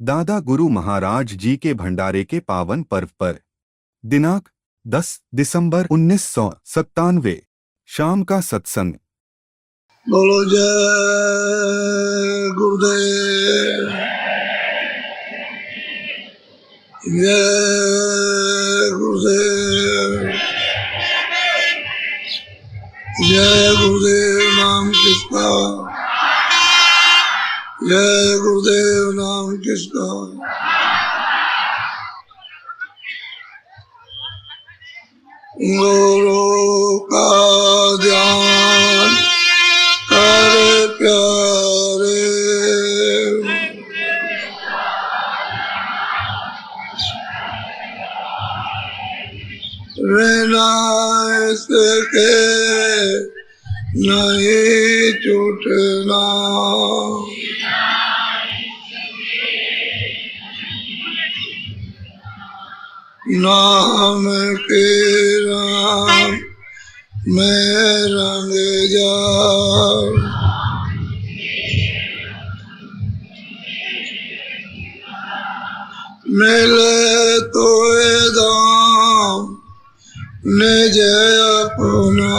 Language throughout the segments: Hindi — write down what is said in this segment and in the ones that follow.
दादा गुरु महाराज जी के भंडारे के पावन पर्व पर दिनांक 10 दिसंबर 1997 शाम का सत्संग। बोलो जय गुरुदेव, जय गुरुदेव, जय गुरुदेव नाम किसका, जय गुरुदेव नाम किसका। गुरु का ध्यान करे प्यारे, रहना इसके नहीं छूटना, नाम के राम में रंग जाओ, मिले तो दाम निज अपना।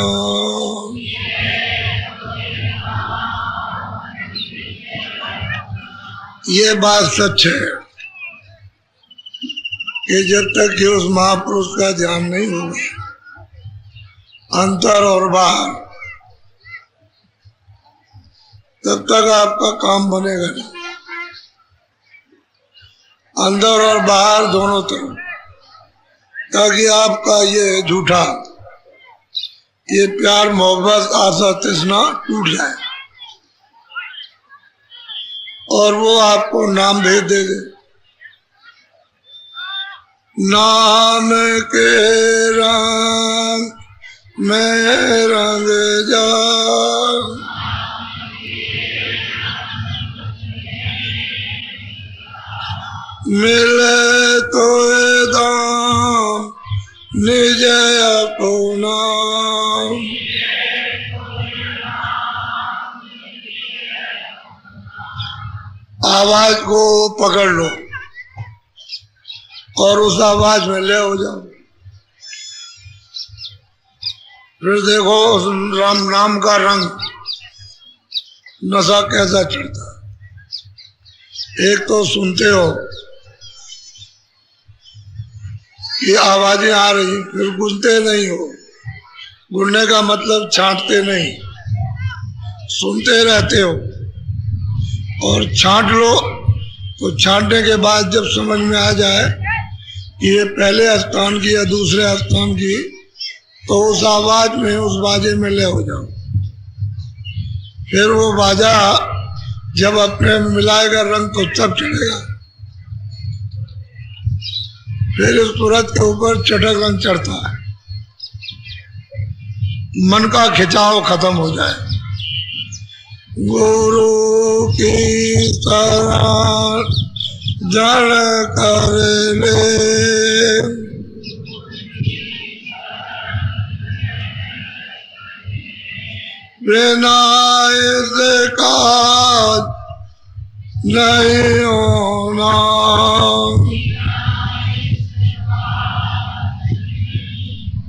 ये बात सच है कि जब तक कि उस महापुरुष का ध्यान नहीं होगा अंतर और बाहर, तब तक आपका काम बनेगा नहीं। अंदर और बाहर दोनों तरफ, ताकि आपका ये झूठा, ये प्यार मोहब्बत आशा तृष्णा टूट जाए और वो आपको नाम भेज दे दे। नाम के रंग में रंग जा, मिले तो दाम निज अपना। आवाज को पकड़ लो और उस आवाज में ले हो जाओ। फिर देखो उस राम नाम का रंग नशा कैसा चढ़ता है। एक तो सुनते हो कि आवाजें आ रही, फिर गुनते नहीं हो। गुनने का मतलब छांटते नहीं, सुनते रहते हो और छांट लो। तो छांटने के बाद जब समझ में आ जाए कि ये पहले स्थान की या दूसरे स्थान की, तो उस आवाज में, उस बाजे में ले हो जाओ। फिर वो बाजा जब अपने में मिलाएगा रंग तो तब चढ़ेगा। फिर इस सूरत के ऊपर चटक रंग चढ़ता है, मन का खिंचाव खत्म हो जाए। गुरु की शरण जड़ कर ले, बिना इसका नहीं होना।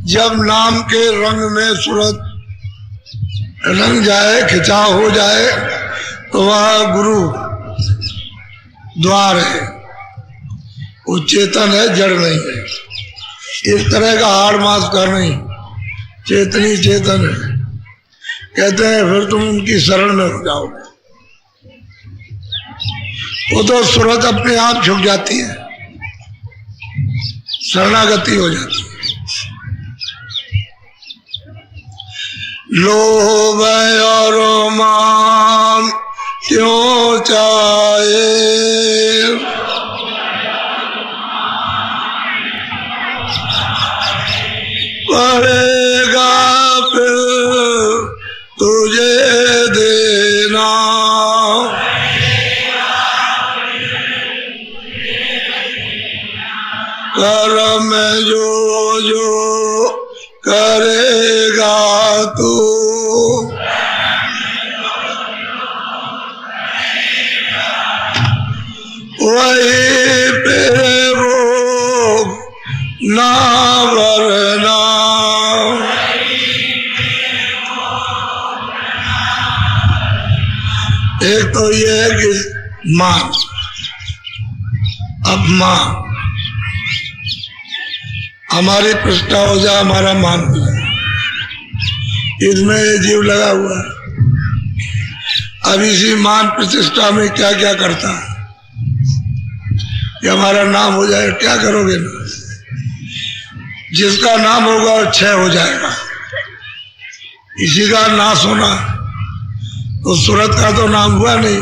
जब नाम के रंग में सूरत रंग जाए, खिंचाव हो जाए, तो वह गुरु द्वार है। वो चेतन है, जड़ नहीं है। इस तरह का हाड़ मास का नहीं, चेतनी चेतन है। कहते हैं फिर तुम उनकी शरण में हो जाओगे। वो तो सूरत अपने आप झुक जाती है, शरणागति हो जाती है। लोभ और मान क्यों चाहे, पड़ेगा फिर तुझे देना। कर्म जो जो करेगा तू, वह कहीं पे वो ना वरना। एक तो ये है कि मान, अपमान, हमारी प्रतिष्ठा हो जाए, हमारा मान हो जाए, इसमें ये जीव लगा हुआ है। अब इसी मान प्रतिष्ठा में क्या क्या करता है कि हमारा नाम हो जाए। क्या करोगे ना, जिसका नाम होगा वो क्षय हो जाएगा, इसी का नाश होना। तो सूरत का तो नाम हुआ नहीं,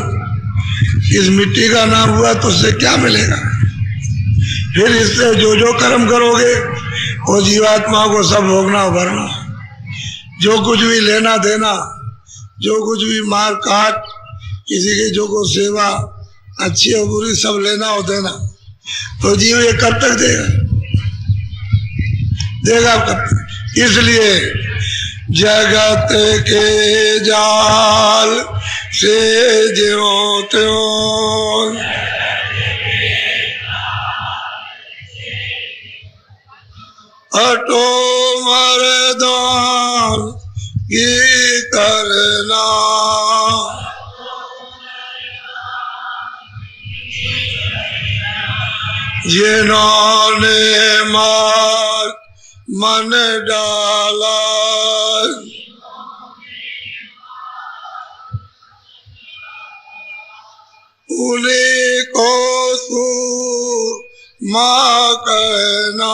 इस मिट्टी का नाम हुआ, तो उससे क्या मिलेगा। फिर इससे जो जो कर्म करोगे वो जीवात्मा को सब भोगना भरना। जो कुछ भी लेना देना, जो कुछ भी मार काट, किसी की जो को सेवा अच्छी और बुरी सब लेना और देना, तो जीव ये कब तक देगा, देगा कब तक। इसलिए जगत के जाल से ज्यों त्यों हटो मर्दान की करना। जिन्होंने मार मन डाला, उन्हीं को सूरमा कहना।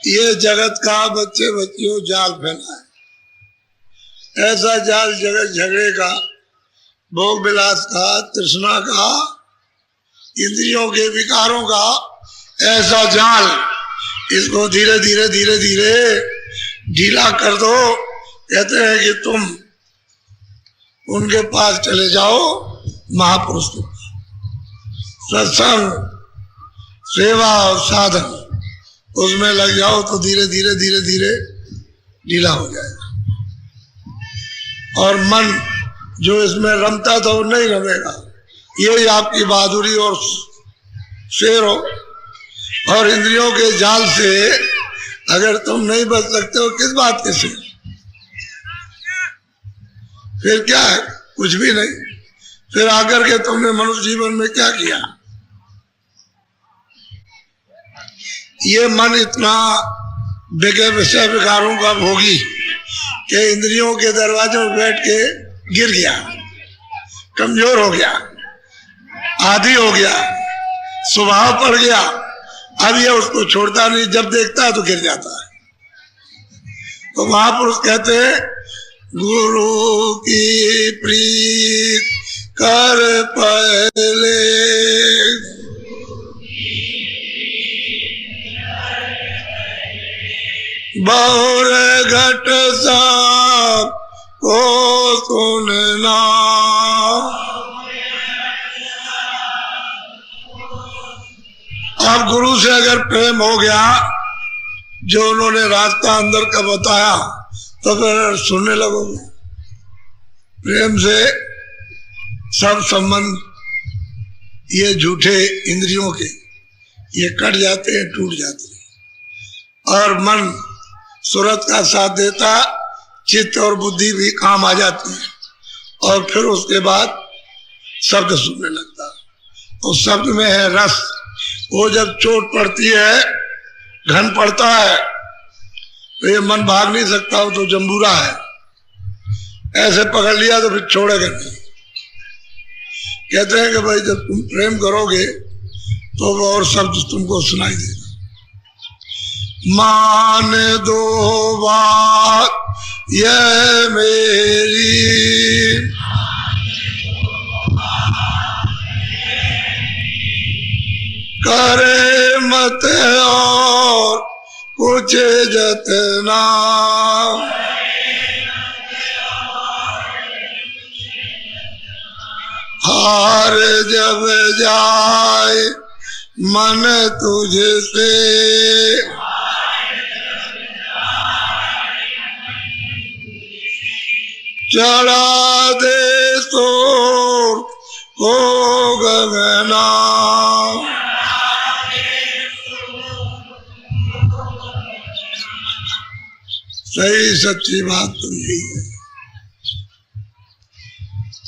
ये जगत का बच्चे बच्चियों जाल फैला है। ऐसा जाल जगत झगड़े का, भोग विलास का, तृष्णा का, इंद्रियों के विकारों का ऐसा जाल, इसको धीरे धीरे धीरे धीरे ढीला कर दो। कहते हैं कि तुम उनके पास चले जाओ, महापुरुष के पास, सत्संग, सेवा और साधन, उसमें लग जाओ तो धीरे धीरे धीरे धीरे ढीला हो जाएगा। और मन जो इसमें रमता था वो नहीं रमेगा। यही आपकी बहादुरी और शेर हो। और इंद्रियों के जाल से अगर तुम नहीं बच सकते हो, किस बात के शेर, फिर क्या है, कुछ भी नहीं। फिर आकर के तुमने मनुष्य जीवन में क्या किया। ये मन इतना बेगे विषय विकारों का भोगी कि इंद्रियों के दरवाजे में बैठ के गिर गया, कमजोर हो गया, आदी हो गया, स्वभाव पड़ गया। अब ये उसको छोड़ता नहीं, जब देखता है तो गिर जाता है। तो महापुरुष कहते हैं, गुरु की प्रीत कर पहले, बहुर घट सब को सुनना। अब गुरु से अगर प्रेम हो गया, जो उन्होंने रास्ता अंदर का बताया, तो फिर सुनने लगोगे। प्रेम से सब संबंध ये झूठे इंद्रियों के ये कट जाते हैं, टूट जाते हैं। और मन सूरत का साथ देता, चित्त और बुद्धि भी काम आ जाती है। और फिर उसके बाद शब्द सुनने लगता। और शब्द में है रस। वो जब चोट पड़ती है, घन पड़ता है, तो ये मन भाग नहीं सकता, वो तो जंबूरा है। ऐसे पकड़ लिया तो फिर छोड़ेगा नहीं। कहते हैं कि भाई जब तुम प्रेम करोगे तो वो और शब्द तुमको सुनाई देगा। मान दो बात ये मेरी, करे मत और कुछ जतना, हार जब जाए मन तुझसे, चढ़ा दे को गगना। सही सच्ची बात तो यही है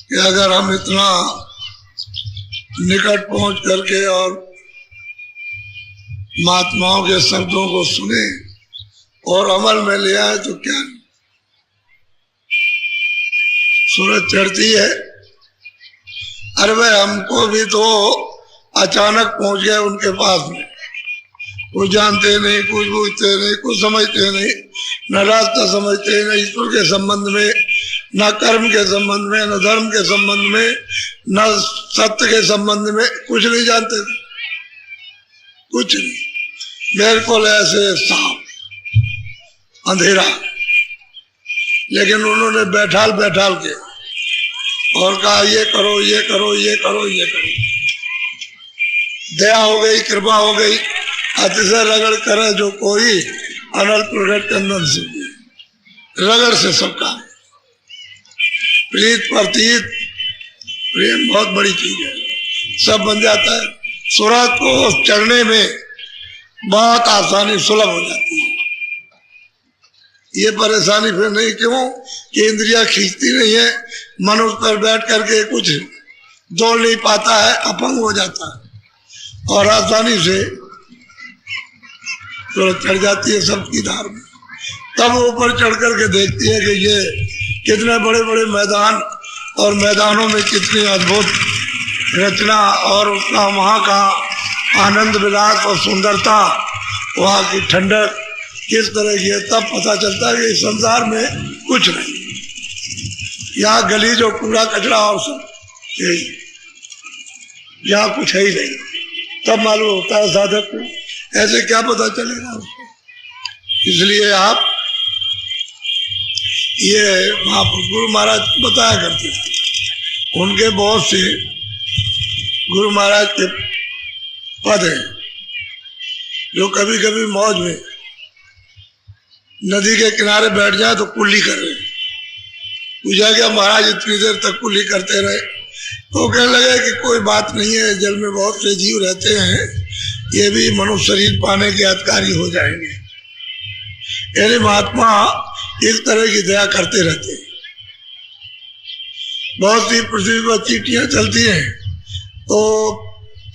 कि अगर हम इतना निकट पहुंच करके और महात्माओं के शब्दों को सुने और अमल में ले आए तो क्या नहीं। सूरज चढ़ती है, अरे भाई हमको भी तो अचानक पहुंच गए उनके पास में, कुछ जानते नहीं, कुछ पूछते नहीं, कुछ समझते नहीं, न रास्ता समझते, न ईश्वर के संबंध में, न कर्म के संबंध में, न धर्म के संबंध में, न सत्य के संबंध में, कुछ नहीं जानते, कुछ नहीं। बिल्कुल ऐसे सांप अंधेरा, लेकिन उन्होंने बैठाल बैठाल के और कहा ये करो, ये करो, ये करो, ये करो। दया हो गई, कृपा हो गई, अतिशय रगड़ करे जो कोई अनल प्रगट कंदन से, रगड़ से सबका। प्रीत प्रतीत प्रेम बहुत बड़ी चीज है, सब बन जाता है। सूरज को चढ़ने में बहुत आसानी सुलभ हो जाती है। ये परेशानी फिर नहीं, क्यों कि इंद्रियां खींचती नहीं है, मन उस पर बैठ करके कुछ दौड़ नहीं पाता है, अपंग हो जाता है और आसानी से सूरज चढ़ जाती है सबकी धार में। तब ऊपर चढ़ करके देखती है कि ये कितने बड़े बड़े मैदान और मैदानों में कितनी अद्भुत रचना और उसका वहाँ का आनंद विलास और सुंदरता, वहाँ की ठंडक किस तरह की है। तब पता चलता है कि इस संसार में कुछ नहीं, यहाँ गली जो कूड़ा कचरा और सब यही, यहाँ कुछ है ही नहीं। तब मालूम होता है साधक को, ऐसे क्या पता चलेगा उसको। इसलिए आप ये गुरु महाराज बताया करते थे, उनके बहुत से गुरु महाराज के पद हैं जो कभी कभी मौज में नदी के किनारे बैठ जाए तो कुल्ली कर रहे। पूछा गया महाराज इतनी देर तक कुल्ली करते रहे, तो कहने लगे कि कोई बात नहीं है, जल में बहुत से जीव रहते हैं, ये भी मनुष्य शरीर पाने के अधिकारी हो जाएंगे। यानी महात्मा इस तरह की दया करते रहते हैं। बहुत सी पृथ्वी पर चींटियां चलती हैं तो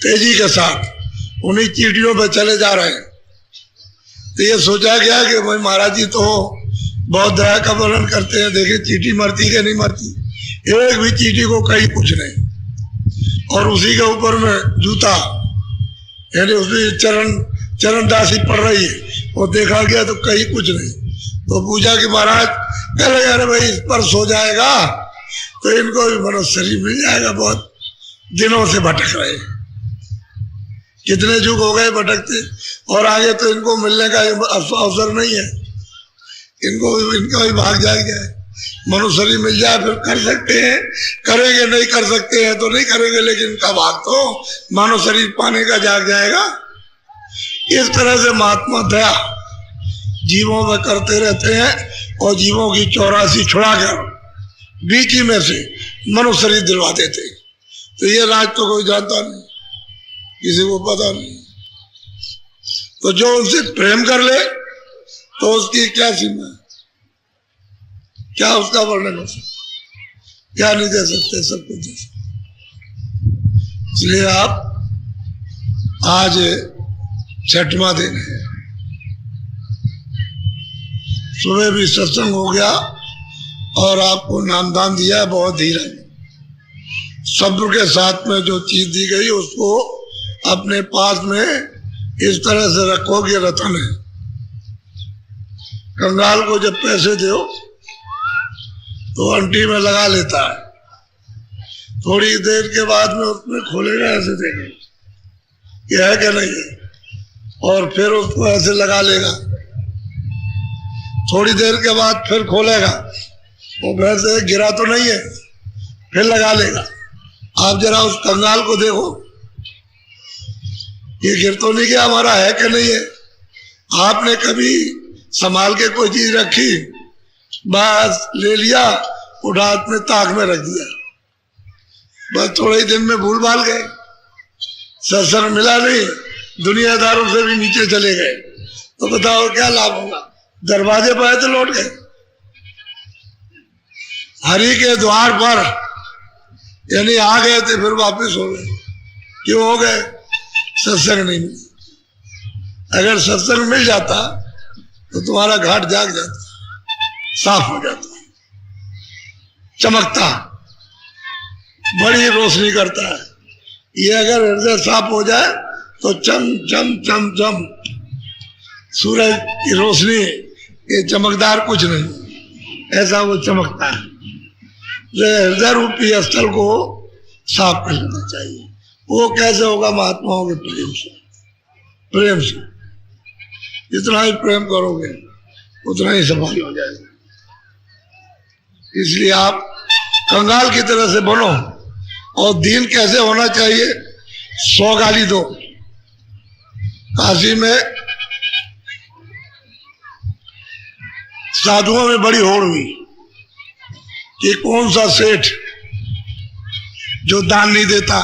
तेजी के साथ उन्हीं चींटियों पर चले जा रहे हैं, तो ये सोचा गया कि भाई महाराज जी तो बहुत दया का वर्णन करते हैं, देखिए चींटी मरती कि नहीं मरती, एक भी चींटी को कहीं कुछ नहीं। और उसी के ऊपर में जूता, यानी उसकी चरण दासी पड़ रही है, वो देखा गया तो कहीं कुछ नहीं। तो पूछा कि महाराज, कह लगे अरे भाई इस पर सो जाएगा तो इनको भी मनुष्य शरीर मिल जाएगा, बहुत दिनों से भटक रहे, कितने युग हो गए भटकते, और आगे तो इनको मिलने का अवसर नहीं है, इनका भी भाग जाएगा। मनुष्य शरीर मिल जाए फिर कर सकते हैं, करेंगे नहीं कर सकते हैं तो नहीं करेंगे, लेकिन इनका भाग तो मानव शरीर पाने का जाग जाएगा। इस तरह से महात्मा दया जीवों में करते रहते हैं और जीवों की 84 छुड़ा कर बीच ही में से मनुष्य शरीर दिलवा देते। तो ये राज तो कोई जानता नहीं, किसी को पता नहीं। तो जो उनसे प्रेम कर ले तो उसकी क्या सीमा है, क्या उसका वर्णन हो सकता, क्या नहीं दे सकते, सब कुछ दे सकते। इसलिए आप आज 6वां दिन है, सुबह भी सत्संग हो गया और आपको नामदान दिया है, बहुत धीरे सब्र के साथ में जो चीज दी गई उसको अपने पास में इस तरह से रखो कि रतन है। कंगाल को जब पैसे दो तो अंटी में लगा लेता है, थोड़ी देर के बाद में उसमें खोलेगा, ऐसे देखेगा यह है क्या नहीं है, और फिर उसको ऐसे लगा लेगा, थोड़ी देर के बाद फिर खोलेगा, वो वैसे गिरा तो नहीं है, फिर लगा लेगा। आप जरा उस कंगाल को देखो, ये गिर तो नहीं गया, हमारा है कि नहीं है। आपने कभी संभाल के कोई चीज रखी, बस ले लिया, उठा हाथ में ताक में रख दिया, बस थोड़े ही दिन में भूल भाल गए, सत्संग मिला नहीं, दुनियादारों से भी नीचे चले गए, तो बताओ क्या लाभ होगा? दरवाजे पर आए तो लौट गए, हरि के द्वार पर यानी आ गए थे, फिर वापस हो गए। क्यों हो गए? सत्संग नहीं मिला। अगर सत्संग मिल जाता तो तुम्हारा घाट जाग जाता, साफ हो जाता, चमकता, बड़ी रोशनी करता है। ये अगर हृदय साफ हो जाए तो चम चम चम चम सूरज की रोशनी, ये चमकदार कुछ नहीं, ऐसा वो चमकता है। हृदय रूपी स्थल को साफ कर लेना चाहिए। वो कैसे होगा? महात्माओं के प्रेम से, प्रेम से। जितना ही प्रेम करोगे उतना ही सफाई हो जाएगा। इसलिए आप कंगाल की तरह से बनो। और दीन कैसे होना चाहिए? 100 गाली दो। काशी में साधुओं में बड़ी होड़ हुई कि कौन सा सेठ जो दान नहीं देता,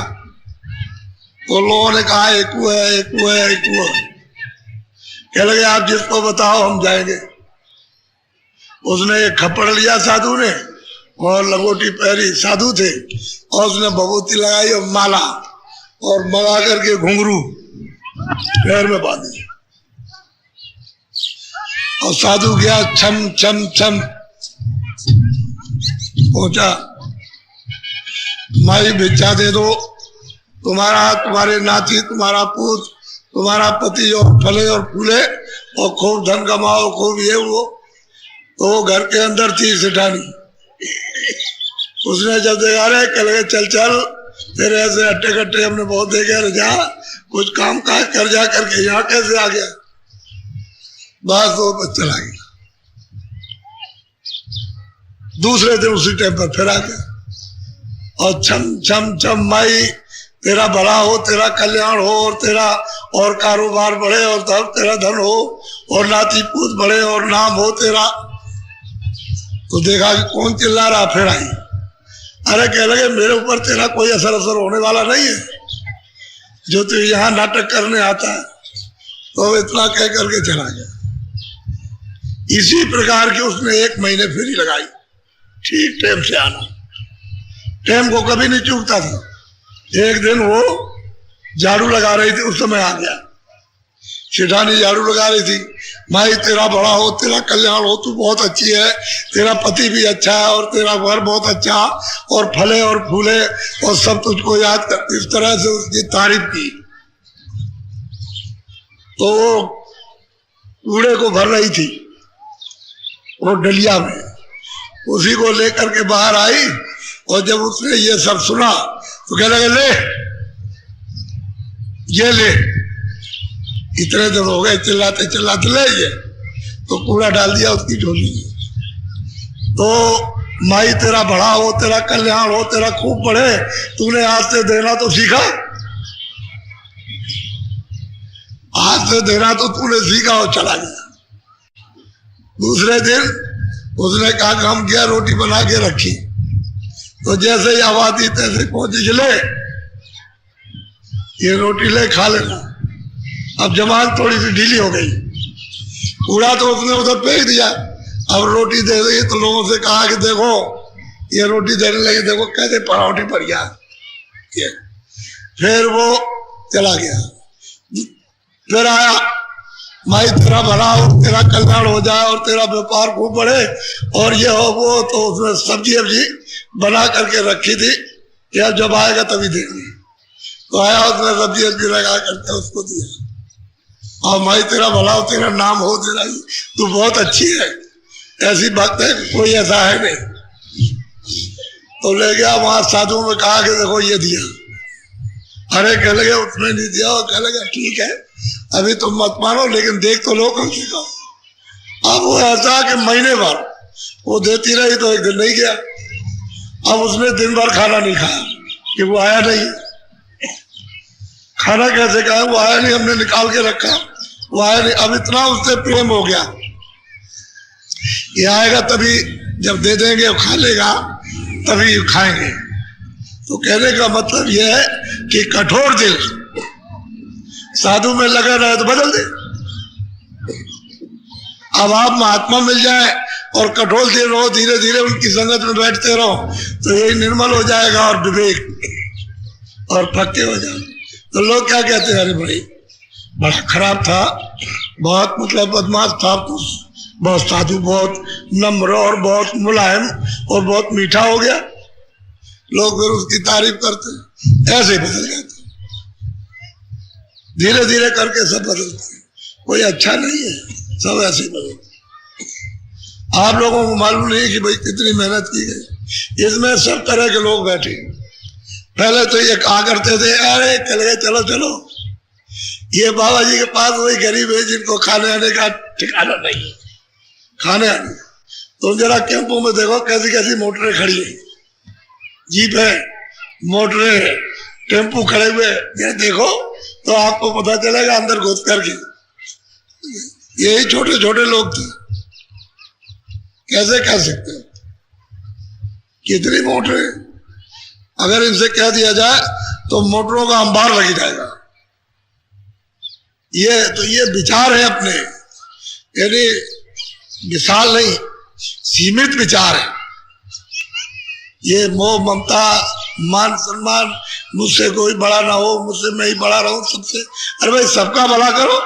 तो लोगों ने कहा एक वो है, एक वो है, एक वो है। कह लगे आप जिसको बताओ हम जाएंगे। उसने एक खप्पड़ लिया साधु ने, और लंगोटी पहरी, साधु थे, और उसने भभूति लगाई और माला, और मंगा करके घुंघरू पैर में बांधी, और साधु गया, छम छम छम पहुंचा, माई भिक्षा दे दो, तुम्हारा, तुम्हारे नाती, तुम्हारा पुत्र, तुम्हारा पति और फले और फूले और खूब धन कमाओ, खूब ये वो। तो वो घर के अंदर थी सेठानी। उसने जब देखा रहे, कह लगे चल चल, तेरे ऐसे अट्टे कट्टे हमने बहुत देखे, अरे जा कुछ काम काज कर, जा करके यहाँ कैसे आ गया? बस वो चला गया। दूसरे दिन उसी टाइम पर फिर आ गया, और छम छम छम, माई तेरा भला हो, तेरा कल्याण हो, और तेरा और कारोबार बढ़े, और तेरा धन हो, और नाती पूत बढ़े, और नाम हो तेरा। तो देखा कि कौन चिल्ला रहा, फिर आई। अरे कह लगे मेरे ऊपर तेरा कोई असर होने वाला नहीं है, जो तू यहाँ नाटक करने आता है। तो इतना कह करके चला गया। इसी प्रकार की उसने 1 महीने फेरी लगाई, ठीक टाइम से आना, टाइम को कभी नहीं चूकता था। एक दिन वो झाड़ू लगा रही थी, उस समय आ गया। सेठानी झाड़ू लगा रही थी, माई तेरा बड़ा हो, तेरा कल्याण हो, तू बहुत अच्छी है, तेरा पति भी अच्छा है, और तेरा घर बहुत अच्छा, और फले और फूले, और सब तुझको याद कर। इस तरह से उसकी तारीफ की। तो वो कूड़े को भर रही थी वो डलिया में, उसी को लेकर के बाहर आई। और जब उसने ये सब सुना तो कह लगे ले ये ले, इतने दिन हो गए चिल्लाते चिल्लाते, ले ये। तो कूड़ा डाल दिया उसकी झोली में। तो माई तेरा बड़ा हो, तेरा कल्याण हो, तेरा खूब बढ़े, तूने आज से देना तो सीखा, आज से देना तो तूने सीखा, और चला गया। दूसरे दिन उसने कहा काम किया, रोटी बना के रखी। तो जैसे ही आवाज दी तैसे पहुंची, चले ये रोटी ले, खा लेना। अब जबान थोड़ी सी ढीली हो गई, कूड़ा तो उसने उधर फेंक दिया। अब रोटी दे दी तो लोगों से कहा कि देखो ये रोटी देने लगे, देखो कैसे पराठे पड़ गया। फिर वो चला गया। फिर आया, माई तेरा भला हो, तेरा कल्याण हो जाए, और तेरा व्यापार खूब बढ़े, और ये हो वो। तो उसने सब्जी वब्जी बना करके रखी थी, या जब आएगा तभी देंगे। तो आया, उसने सब्जी वब्जी लगा करके उसको दिया। और माई तेरा भला हो, तेरा नाम हो, तेरा तू बहुत अच्छी है, ऐसी बात है कोई ऐसा है नहीं। तो ले गया वहां, साधुओं में कहा कि देखो ये दिया। अरे कह लगे उसने नहीं दिया, और कह लगे ठीक है अभी तुम मत मानो, लेकिन देख तो लो कम से कम। अब वो ऐसा कि महीने भर वो देती रही, तो एक दिन नहीं गया। अब उसने दिन भर खाना नहीं खाया कि वो आया नहीं। खाना कैसे खाया? वो आया नहीं, हमने निकाल के रखा, वो आया नहीं। अब इतना उससे प्रेम हो गया, ये आएगा तभी जब दे देंगे, खा लेगा तभी खाएंगे। तो कहने का मतलब यह है कि कठोर दिल साधु में लगा रहे तो बदल दे। अब आप महात्मा मिल जाए और कठोर दिल रहो, धीरे धीरे उनकी संगत में बैठते रहो, तो यही निर्मल हो जाएगा और विवेक और पक्के हो जाएंगे। तो लोग क्या कहते हैं, अरे भाई बड़ा खराब था, बहुत मतलब बदमाश था, बहुत साधु, बहुत नम्र और बहुत मुलायम और बहुत मीठा हो गया। लोग फिर उसकी तारीफ करते हैं, ऐसे ही बदल जाते हैं। धीरे धीरे करके सब बदलते हैं, कोई अच्छा नहीं है, सब ऐसे ही बदलते। आप लोगों को मालूम नहीं कि भाई कितनी मेहनत की गई, इसमें सब तरह के लोग बैठे। पहले तो ये कहा करते थे, अरे चल गए, चलो चलो, ये बाबा जी के पास वही गरीब है जिनको खाने आने का ठिकाना नहीं है, खाने आने। तो जरा कैंपों में देखो कैसी कैसी मोटरें खड़ी है, जीप है, मोटरें, टेम्पू खड़े हुए, ये देखो तो आपको पता चलेगा अंदर घुस करके। यही छोटे छोटे लोग थे, कैसे कह सकते हैं, कितनी मोटरें। अगर इनसे कह दिया जाए तो मोटरों का अंबार लग जाएगा। ये विचार है अपने, यानी विशाल नहीं, सीमित विचार है। ये मोह ममता, मान सम्मान, मुझसे कोई बड़ा ना हो, मुझसे मैं ही बड़ा रहूं सबसे। अरे भाई सबका भला करो,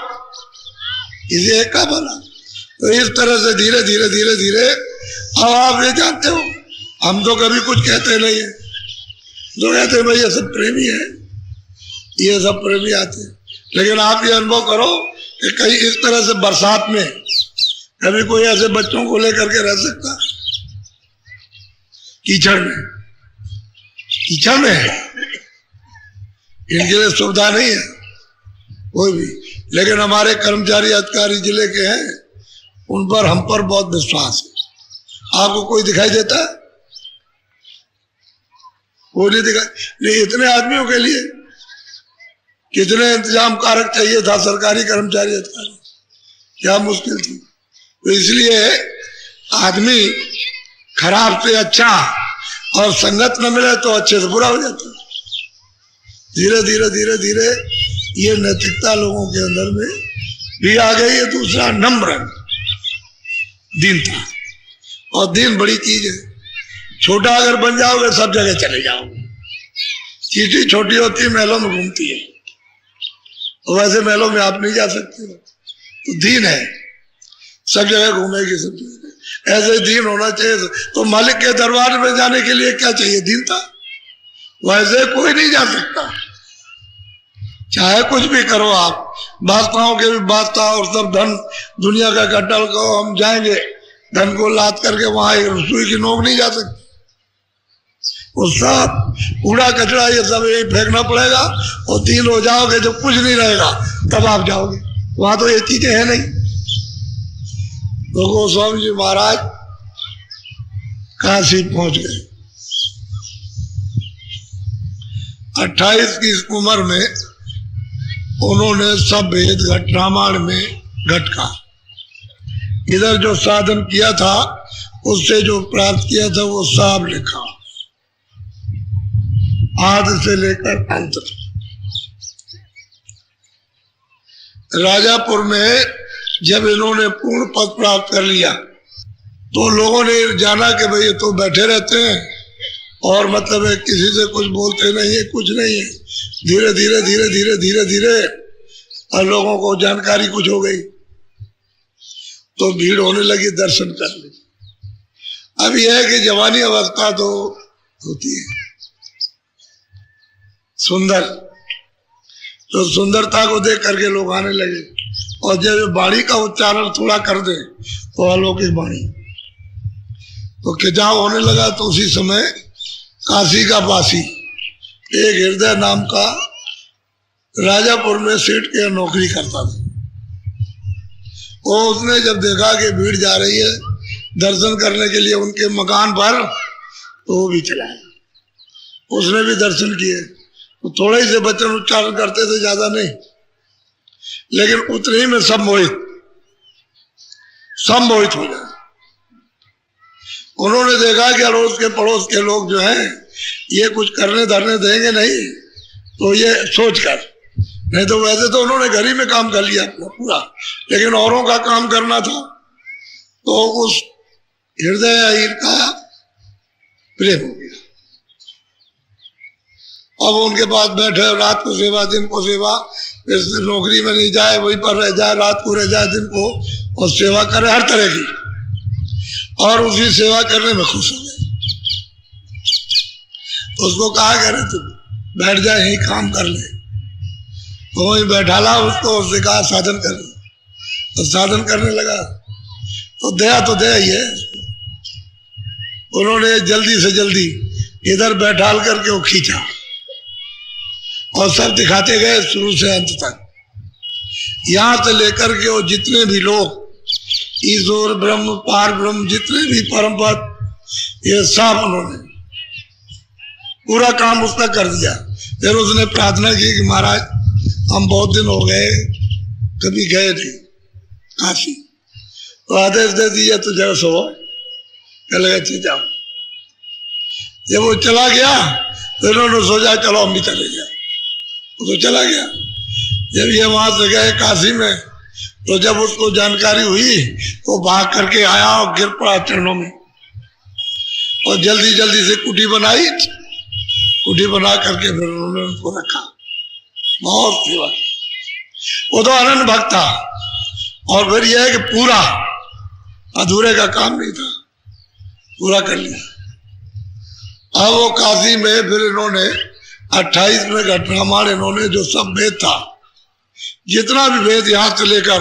इसे एक का भला। तो इस तरह से धीरे धीरे धीरे धीरे, अब आप ये जानते हो, हम तो कभी कुछ कहते नहीं है, जो कहते हैं भाई ये सब प्रेमी है, ये सब प्रेमी आते हैं। लेकिन आप ये अनुभव करो कि कहीं इस तरह से बरसात में कभी कोई ऐसे बच्चों को लेकर के रह सकता, कीचड़ में, कीचड़ में है, इनके लिए सुविधा नहीं है कोई भी। लेकिन हमारे कर्मचारी अधिकारी जिले के हैं, उन पर हम पर बहुत विश्वास है। आपको कोई दिखाई देता है? कोई नहीं दिखाई नहीं। इतने आदमियों के लिए कितने इंतजाम कारक चाहिए था सरकारी कर्मचारी अधिकारी, क्या मुश्किल थी। तो इसलिए आदमी खराब से अच्छा और संगत न मिले तो अच्छे से बुरा हो जाता है। धीरे धीरे धीरे धीरे ये नैतिकता लोगों के अंदर में भी आ गई है। दूसरा नम्र, दीनता, और दीन बड़ी चीज है। छोटा अगर बन जाओगे सब जगह चले जाओगे। चींटी छोटी होती है, महलों में घूमती है, और वैसे महलों में आप नहीं जा सकते हो। तो दीन है, सब जगह घूमेगी, सब जगह ऐसे दीन होना चाहिए। तो मालिक के दरबार में जाने के लिए क्या चाहिए? दीनता। वैसे कोई नहीं जा सकता, चाहे कुछ भी करो आप। बादशाहों के भी बादशाह और सब धन दुनिया का कट्टल को हम जाएंगे, धन को लाद करके वहां एक रसोई की नोक नहीं जा सकती। वो सब कूड़ा कचरा ये सब यही फेंकना पड़ेगा, और दीन हो जाओगे जब कुछ नहीं रहेगा तब आप जाओगे। वहां तो ये चीजें है नहीं। तो गोस्वामी जी महाराज काशी पहुंच गए। 28 की उम्र में उन्होंने सब वेद घट रामायण में घट का, इधर जो साधन किया था उससे जो प्राप्त किया था वो सब लिखा, आदि से लेकर अंत तक। राजापुर में जब इन्होंने पूर्ण पद प्राप्त कर लिया तो लोगों ने जाना कि भाई ये तो बैठे रहते हैं और मतलब है किसी से कुछ बोलते नहीं है, कुछ नहीं है। धीरे धीरे धीरे धीरे धीरे धीरे और लोगों को जानकारी कुछ हो गई तो भीड़ होने लगी दर्शन करने। अब यह है कि जवानी अवस्था तो होती है सुंदर, तो सुंदरता को देख करके लोग आने लगे। और जब वाणी का उच्चारण थोड़ा कर दे तो अलौकिक वाणी, तो खिंचाव होने लगा। तो उसी समय काशी का वासी एक हृदय नाम का राजापुर में सेठ के नौकरी करता था। वो उसने जब देखा कि भीड़ जा रही है दर्शन करने के लिए उनके मकान पर, तो वो भी चला आया। उसने भी दर्शन किए। तो थोड़े ही से वचन उच्चारण करते थे, ज्यादा नहीं, लेकिन उतने ही में सब मोहित हो गए। उन्होंने देखा कि अड़ोस के पड़ोस के लोग जो हैं ये कुछ करने धरने देंगे नहीं, तो ये सोच कर, नहीं तो वैसे तो उन्होंने घर ही में काम कर लिया अपना पूरा, लेकिन औरों का काम करना था, तो उस हृदय का प्रेम हो गया। अब उनके पास बैठे, रात को सेवा दिन को सेवा, नौकरी में नहीं जाए, वहीं पर रह जाए, रात को रह जाए दिन को, और सेवा करे हर तरह की, और उसी सेवा करने में खुश हो गए। तो उसको कहा करे तुम बैठ जाए यही काम कर ले, तो वहीं बैठाला उसको, उससे कहा साधन कर, तो साधन करने लगा। तो दया ही है। उन्होंने जल्दी से जल्दी इधर बैठाल करके वो खींचा, और सब दिखाते गए शुरू से अंत तक, यहां से लेकर के वो जितने भी लोग ईश्वर ब्रह्म पार ब्रह्म जितने भी परम पद, ये सब उन्होंने पूरा काम उसका कर दिया। फिर उसने प्रार्थना की कि महाराज हम बहुत दिन हो गए कभी गए नहीं काशी, तो आदेश दे दिया तो जरा सो, चले गए जाओ। जब वो चला गया तो इन्होंने सोचा चलो हम भी चले गए, तो चला गया। जब ये वहां से गए काशी में, तो जब उसको जानकारी हुई तो भाग करके आया और गिर पड़ा चरणों में, और जल्दी जल्दी से कुटी बनाई, कुटी बना करके फिर उन्होंने उनको रखा। बहुत सेवा, वो तो अनन्य भक्त था। और फिर यह है कि पूरा अधूरे का काम नहीं था, पूरा कर लिया। अब वो काशी में फिर इन्होंने 28 में घटनामान इन्होंने जो सब वेद था, जितना भी वेद यहां से लेकर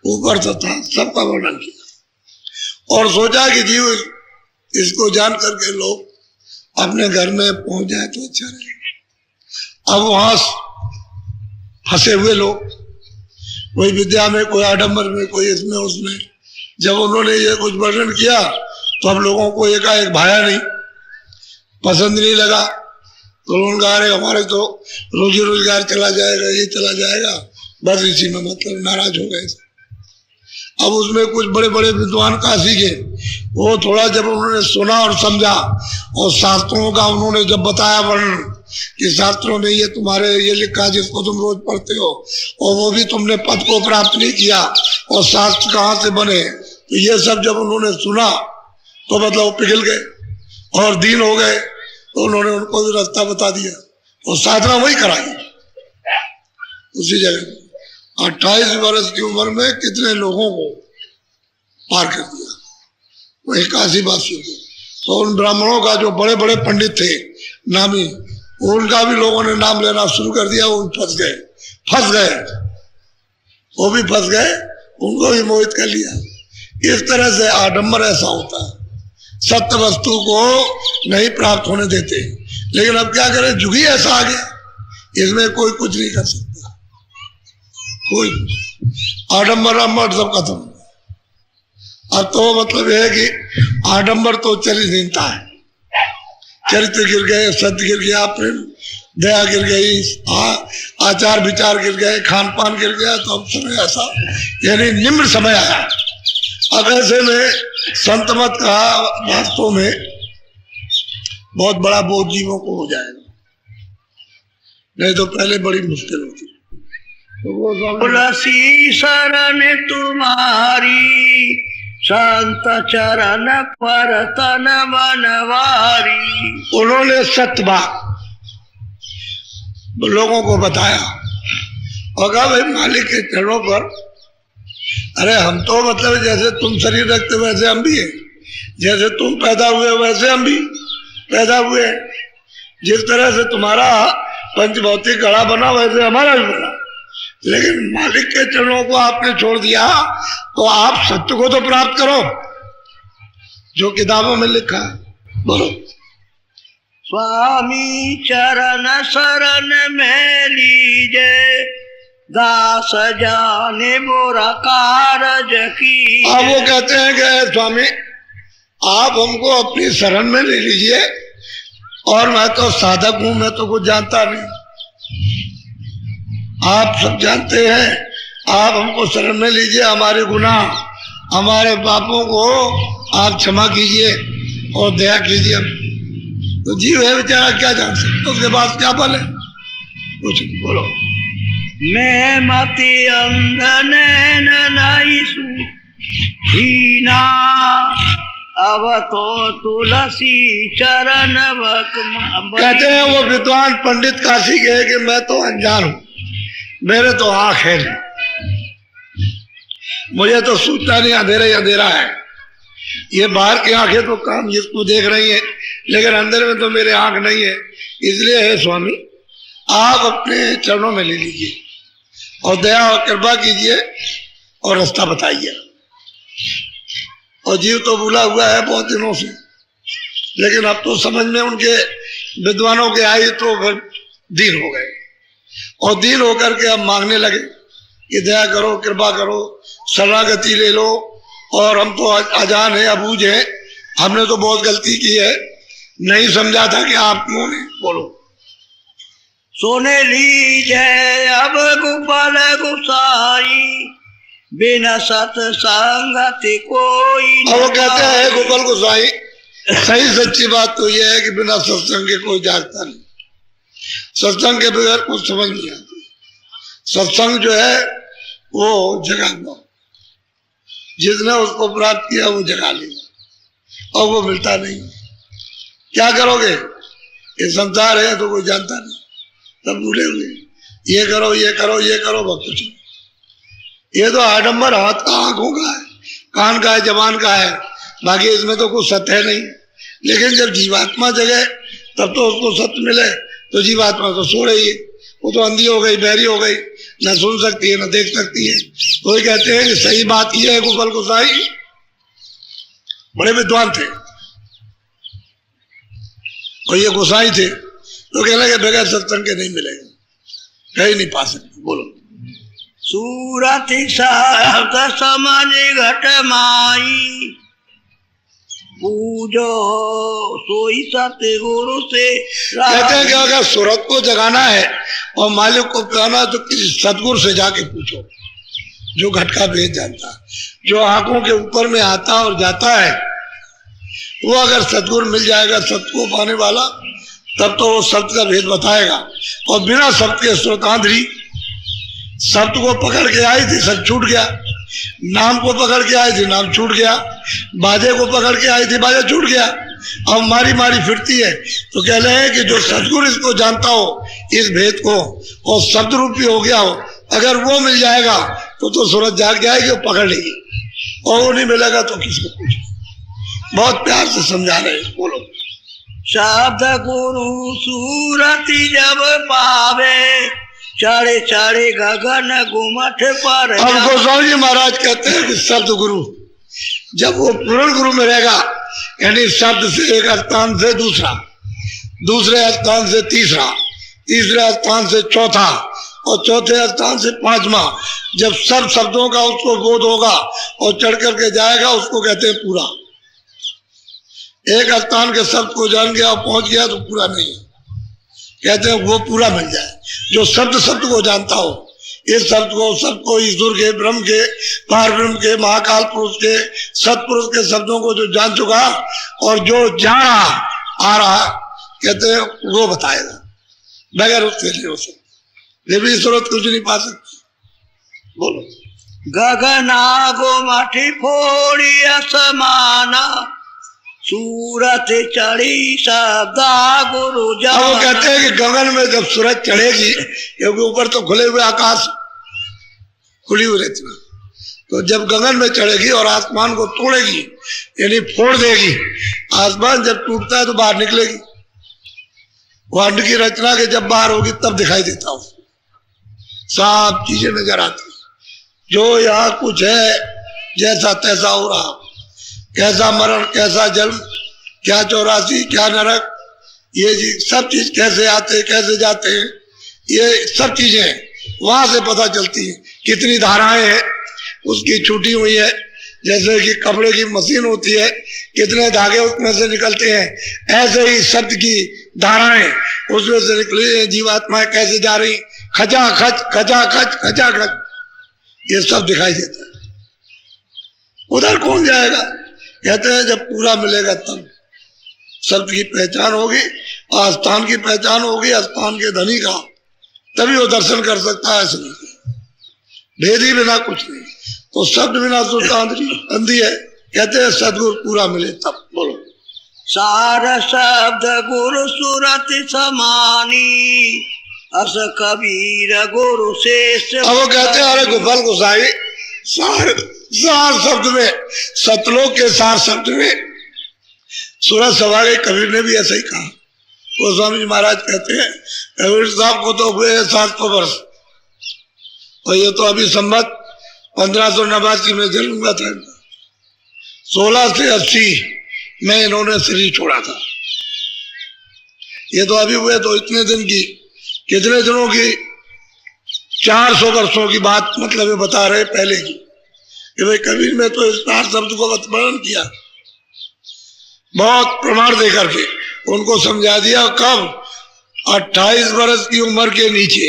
ऊपर तक था, सबका वर्णन किया, और सोचा कि जी इसको जान करके लोग अपने घर में पहुंच जाए तो अच्छा रहेगा। अब वहां फंसे हुए लोग, कोई विद्या में, कोई आडंबर में, कोई इसमें उसमें, जब उन्होंने ये कुछ वर्णन किया तो अब लोगों को एकाएक भाया नहीं, पसंद नहीं लगा। तो लोग कहा रहे हमारे तो रोजी रोजगार चला जाएगा, ये चला जाएगा, बस इसी में मतलब नाराज हो गए। अब उसमें कुछ बड़े बड़े विद्वान काशी के, वो थोड़ा जब उन्होंने सुना और समझा, और शास्त्रों का उन्होंने जब बताया वर्णन कि शास्त्रों में ये तुम्हारे ये लिखा जिसको तुम रोज पढ़ते हो, और वो भी तुमने पद को प्राप्त नहीं किया, और शास्त्र कहाँ से बने, तो ये सब जब उन्होंने सुना तो मतलब वो पिघल गए और दीन हो गए। तो उन्होंने उनको भी रास्ता बता दिया, और साधना वही कराई उसी जगह। 28 वर्ष की उम्र में कितने लोगों को पार कर दिया, वही काशी वासियों को। तो उन ब्राह्मणों का जो बड़े बड़े पंडित थे नामी, उनका भी लोगों ने नाम लेना शुरू कर दिया। वो फंस गए, वो भी फंस गए, उनको भी मोहित कर लिया। इस तरह से आडंबर ऐसा होता है, सत्य वस्तु को नहीं प्राप्त होने देते। लेकिन अब क्या करें, जुग ही ऐसा आ गया, इसमें कोई कुछ नहीं कर सकता, कोई आडंबर सब खत्म। अब तो मतलब यह है कि आडंबर तो चरित्रहीनता है, चरित्र गिर गए, सत्य गिर गया, प्रेम दया गिर गई, आचार विचार गिर गए, खान पान गिर गया। तो अब समय ऐसा यानी निम्न समय आया। अब ऐसे में संत मत का वास्तव में बहुत बड़ा बोझ जीवों को हो जाएगा, नहीं तो पहले बड़ी मुश्किल होती। तुलसी शरण तुम्हारी, संत चरण पर तन मनवारी। उन्होंने सत्य बात लोगों को बताया, और कहा भाई मालिक के चरणों पर, अरे हम तो मतलब जैसे तुम शरीर रखते वैसे हम भी हैं, जैसे तुम पैदा हुए वैसे हम भी पैदा हुए, जिस तरह से तुम्हारा पंचभौतिक घड़ा बना वैसे हमारा भी बना। लेकिन मालिक के चरणों को आपने छोड़ दिया, तो आप सत्य को तो प्राप्त करो जो किताबों में लिखा है। बोलो। स्वामी चरण शरण में लीजे, दास जाने मोरा कारज की। अब वो कहते हैं कि स्वामी आप हमको अपनी शरण में ले लीजिए, और मैं तो साधक हूं, मैं तो कुछ जानता नहीं, आप सब जानते हैं, आप हमको शरण में लीजिए, हमारे गुनाह हमारे पापों को आप क्षमा कीजिए और दया कीजिए। तो जीव है बेचारा, क्या जान सकता, उसके पास क्या बल है? कुछ नहीं, बोलो। मैं मति अंध नैन नहीं हीना, अब तो तुलसी चरण कहते हैं वो विद्वान पंडित काशी गए कि मैं तो अनजान हूं, मेरे तो आंख है नहीं, मुझे तो सूचना नहीं, अंधेरा ही अंधेरा है। ये बाहर की आंखें तो काम जिसको देख रही है, लेकिन अंदर में तो मेरे आंख नहीं है। इसलिए है स्वामी, आप अपने चरणों में ले लीजिए और दया और कृपा कीजिए और रास्ता बताइए। और जीव तो भूला हुआ है बहुत दिनों से, लेकिन अब तो समझ में उनके विद्वानों के आई तो फिर दीन हो गए, और दीन होकर के अब मांगने लगे कि दया करो, कृपा करो, शरणागति ले लो, और हम तो अजान है, अबूझ है, हमने तो बहुत गलती की है, नहीं समझा था कि आप क्यों नहीं। बोलो। सोने लीजे अब गोपाल गोसाई, बिना सत्संगति कोई। अब वो कहते हैं गोपाल गोसाई, सही सच्ची बात तो यह है कि बिना सत्संग के कोई जागता नहीं, सत्संग के बगैर कुछ समझ नहीं आती। सत्संग जो है वो जगाना, जिसने उसको प्राप्त किया वो जगा लेगा, और वो मिलता नहीं। क्या करोगे? ये संसार है तो कोई जानता नहीं, सब भूले हुए, ये करो ये करो ये करो, बहुत कुछ नहीं। ये तो आडंबर हाथ का, आंखों का है, कान का है, जबान का है, बाकी इसमें तो कुछ सत्य है नहीं। लेकिन जब जीवात्मा जगे तब तो उसको सत्य मिले, तो जीवात्मा तो सो रही है, वो तो अंधी हो गई, बहरी हो गई, न सुन सकती है न देख सकती है। तो ये कहते हैं कि सही बात यह है, गोपाल गोसाई बड़े विद्वान थे, और ये गोसाई थे, तो कहने लगे बगैर सत्संग के नहीं मिलेगा, कहीं नहीं पा सकते। बोलो। सूरत शब्द समझ घट माई, पूजो सोई सतगुरु से। कहते हैं कि अगर सूरत को जगाना है और मालिक को कहना तो किसी सतगुरु से जाके पूछो, जो घट का भेद जानता है, जो आंखों के ऊपर में आता और जाता है, वो अगर सतगुरु मिल जाएगा सत्य को पाने वाला, तब तो वो सत्य का भेद बताएगा। और बिना सत्य के श्रोतांध्री सत्य को पकड़ के आई थी, सब छूट गया, नाम को पकड़ के आई थी, नाम छूट गया, बाजे को पकड़ के आई थी, बाजा छूट गया, अब मारी मारी फिरती है। तो कह रहे हैं कि जो सतगुरु इसको जानता हो, इस भेद को, और शब्द रूपी हो गया हो, अगर वो मिल जाएगा तो सूरत जाग जाएगी, वो पकड़ लेगी, और वो नहीं मिलेगा तो किसको पूछो। बहुत प्यार से समझा रहे हैं। बोलो। शब्द गुरु सूरति जब पावे, चढ़े चढ़े गगन गुमठ पर। अब गोस्वामी जी महाराज कहते हैं कि शब्द गुरु जब वो पूर्ण गुरु में रहेगा, यानी शब्द से एक स्थान से दूसरा, दूसरे स्थान से तीसरा, तीसरे स्थान से चौथा, और चौथे स्थान से पांचवा, जब सब शब्दों का उसको बोध होगा और चढ़ करके जाएगा, उसको कहते हैं पूरा। एक स्थान के शब्द को जान गया और पहुंच गया तो पूरा नहीं, कहते हैं वो पूरा मिल जाए। जो शब्द शब्द को जानता हो, इस शब्द को, सबको, ईश्वर के, ब्रह्म के, पार ब्रह्म के, महाकाल पुरुष के, सतपुरुष के शब्दों को जो जान चुका और जो जान रहा आ रहा, कहते हैं वो बताएगा, बगैर उसके लिए उसे ये भी सूरत कुछ नहीं पा सकती। बोलो। गगना गुमठ फोड़ी असमाना, सूरत चढ़ी शब्दा गुरु जा। वो कहते हैं कि गगन में जब सूरज चढ़ेगी, क्योंकि ऊपर तो खुले हुए आकाश, खुली हुई रहती है, तो जब गगन में चढ़ेगी और आसमान को तोड़ेगी, यानी फोड़ देगी, आसमान जब टूटता है तो बाहर निकलेगी, वहां की रचना के जब बाहर होगी तब दिखाई देता हूं, सब चीजें नजर आती, जो यहाँ कुछ है जैसा तैसा हो रहा, कैसा मरण, कैसा जन्म, क्या 84, क्या नरक, ये सब चीज कैसे आते कैसे जाते हैं, ये सब चीजें वहां से पता चलती हैं। कितनी धाराएं हैं उसकी छूटी हुई है, जैसे कि कपड़े की मशीन होती है, कितने धागे उसमें से निकलते हैं, ऐसे ही शब्द की धाराएं उसमें से निकली है। जीवात्माएं कैसे जा रही, खचा खच खचा खच खचा खच, ये सब दिखाई देता है। उधर कौन जाएगा? कहते हैं जब पूरा मिलेगा तब, शब्द की पहचान होगी, आस्थान की पहचान होगी, आस्थान के धनी का, तभी वो दर्शन कर सकता है। इसलिए भेद ही बिना कुछ नहीं, तो शब्द बिना सुरत अंधी है। कहते हैं सदगुरु पूरा मिले तब। बोलो। सार शब्द गुरु सूरत समानी, अस कबीर गुरु शेष। अब वो कहते हैं अरे गोपाल गोसाई, सार शब्द में, सतलोक के सार शब्द में सूरत सभा के कबीर ने भी ऐसा ही कहा। गोस्वामी जी महाराज कहते हैं कबीर साहब को तो हुए 700 वर्ष, और ये तो अभी संवत 1589 में जन्म हुआ था। 16 से 80 में इन्होंने शरीर छोड़ा था। ये तो अभी हुए तो इतने दिन की, कितने दिनों की, 400 वर्षों की बात मतलब ये बता रहे पहले की, कि भाई कबीर में तो इस सार शब्द को वर्णन किया, बहुत प्रमाण दे करके उनको समझा दिया। कब? 28 वर्ष की उम्र के नीचे।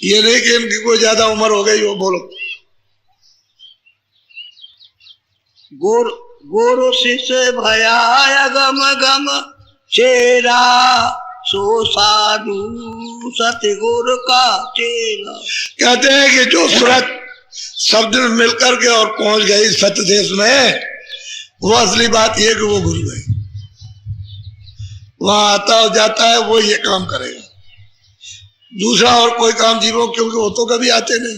ये नहीं कि इनकी कोई ज्यादा उम्र हो गई हो। बोलो। गुरु शिष्य भया गम गम चेरा, सो साधु सतगुरु का चेला। कहते हैं कि जो सूरत शब्द में मिलकर के और पहुंच गई सत्य देश में, वो असली बात ये कि वो गुरु है। वहां आता और जाता है, वो ये काम करेगा। दूसरा और कोई काम जीवों, क्योंकि वो तो कभी आते नहीं,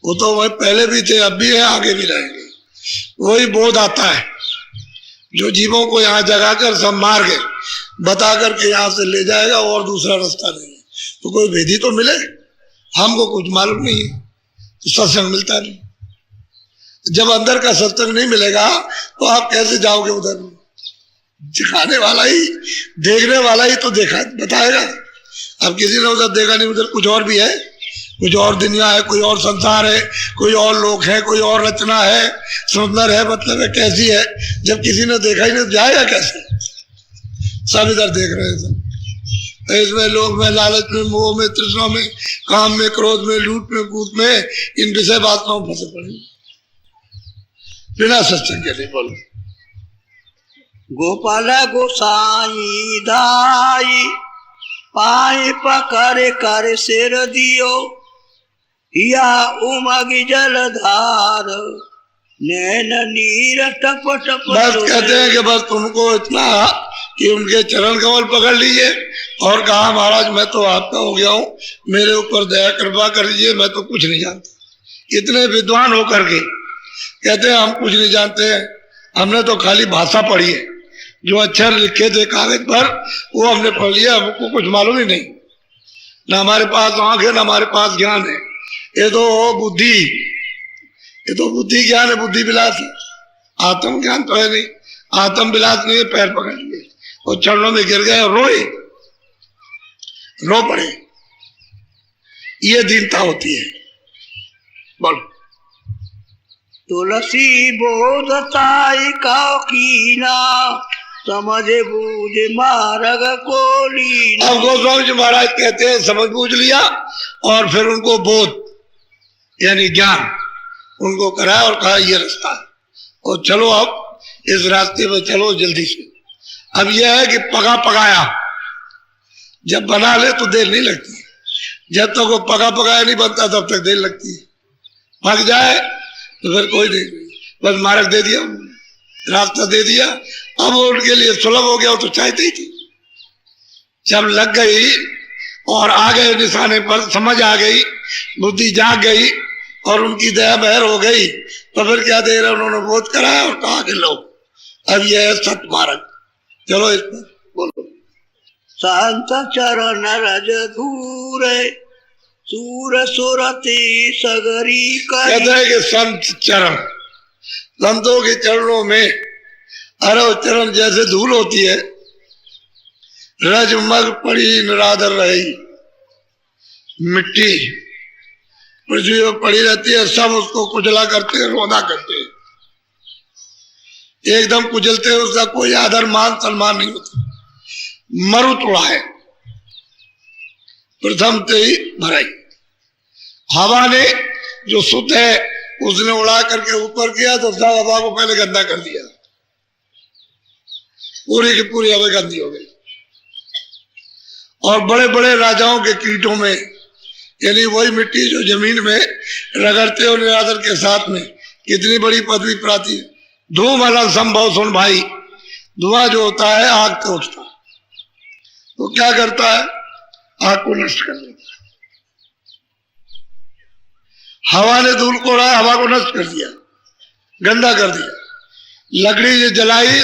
वो तो वही पहले भी थे, अब भी है, आगे भी रहेंगे। वही बोध आता है जो जीवों को यहाँ जगा कर सब मार के बता करके यहाँ से ले जाएगा, और दूसरा रास्ता नहीं है। तो कोई भेदी तो मिले, हमको कुछ मालूम नहीं है, तो सत्संग मिलता नहीं। जब अंदर का सत्संग नहीं मिलेगा तो आप कैसे जाओगे उधर? दिखाने वाला ही, देखने वाला ही तो देखा बताएगा। अब किसी ने उधर देखा नहीं, उधर कुछ और भी है, कुछ और दुनिया है, कोई और संसार है, कोई और लोक है, कोई और रचना है, सुंदर है, मतलब है कैसी है। जब किसी ने देखा ही नहीं तो जाएगा कैसे? सब इधर देख रहे हैं सब। इसमें लोग में, लालच में, मोह में, तृष्णा में, काम में, क्रोध में, लूट में, कूट में, इन विषय वासनाओं में फंसे पड़े बिना सत्संग के। नहीं। बोलो। गोपाल गोसाई दाई, पाए पकड़ कर सिर दियो, या उमगी जलधार, नैन नीर टप टप। बस कहते हैं कि बस तुमको इतना कि उनके चरण कमल पकड़ लीजिए और कहा महाराज मैं तो आपका हो गया हूँ, मेरे ऊपर दया कृपा कर लीजिए, मैं तो कुछ नहीं जानता। इतने विद्वान होकर के कहते हैं हम कुछ नहीं जानते हैं, हमने तो खाली भाषा पढ़ी है, जो अक्षर लिखे थे कागज पर वो हमने पढ़ लिया, हमको कुछ मालूम ही नहीं। न हमारे पास आंख है, न हमारे पास ज्ञान है। ये तो बुद्धि, ये तो बुद्धि ज्ञान है, बुद्धि विलास है। आत्म ज्ञान तो है नहीं, आत्म विलास नहीं है। पैर पकड़ लिए और चरणों में गिर गए और रोए, रो पड़े। ये दीनता होती है। बोलो। तुलसी बोधताई का कीना, समझे बूझ मार्ग को लीना। अब गोस्वामी जी महाराज कहते हैं समझ बूझ लिया और फिर उनको बोध यानी ज्ञान उनको कराया और कहा ये रास्ता है और चलो अब इस रास्ते में चलो जल्दी से। अब यह है कि पका पकाया जब बना ले तो देर नहीं लगती, जब तक वो पका पकाया नहीं बनता तब तक देर लगती है। पक जाए तो फिर कोई देर नहीं, बस मार्ग दे दिया, रास्ता दे दिया, अब उनके लिए सुलभ हो गया। वो तो चाहते ही थे। जब लग गई और आ गए निशाने पर, समझ आ गई, बुद्धि जाग गई और उनकी दया बहर हो गई, तो फिर क्या देर है, उन्होंने बोध कराया और कहा कि लो अब यह है सत मार्ग, चलो इस पर बोलो। संत चरण रज धूर, सूर सुरति सगरी करी। कहते हैं कि संत चरण, संतों के चरणों में अरव चरण जैसे धूल होती है, रजमग पड़ी निरादर रही, मिट्टी पृथ्वी पर पड़ी रहती है, सब उसको कुचला करते हैं, रोना करते हैं, एकदम कुचलते हैं, उसका कोई आदर मान सम्मान नहीं होता। मरुत उड़ा है प्रथम ते ही भराई, हवा ने जो शुद्ध है उसने उड़ा करके ऊपर किया तो सब हवा को पहले गंदा कर दिया। पूरी की पूरी हवा गंदी हो गई। और बड़े बड़े राजाओं के कीटों में, यानी वही मिट्टी जो जमीन में रगड़ते हो निरादर के साथ में, कितनी बड़ी पदवी प्राप्ति। धूम अलग संभव सुन भाई, धुआं जो होता है आग का उठता है, तो क्या करता है, आग को नष्ट कर देता है। हवा ने धूल को उड़ाया, हवा को नष्ट कर दिया, गंदा कर दिया। लकड़ी जो जलाई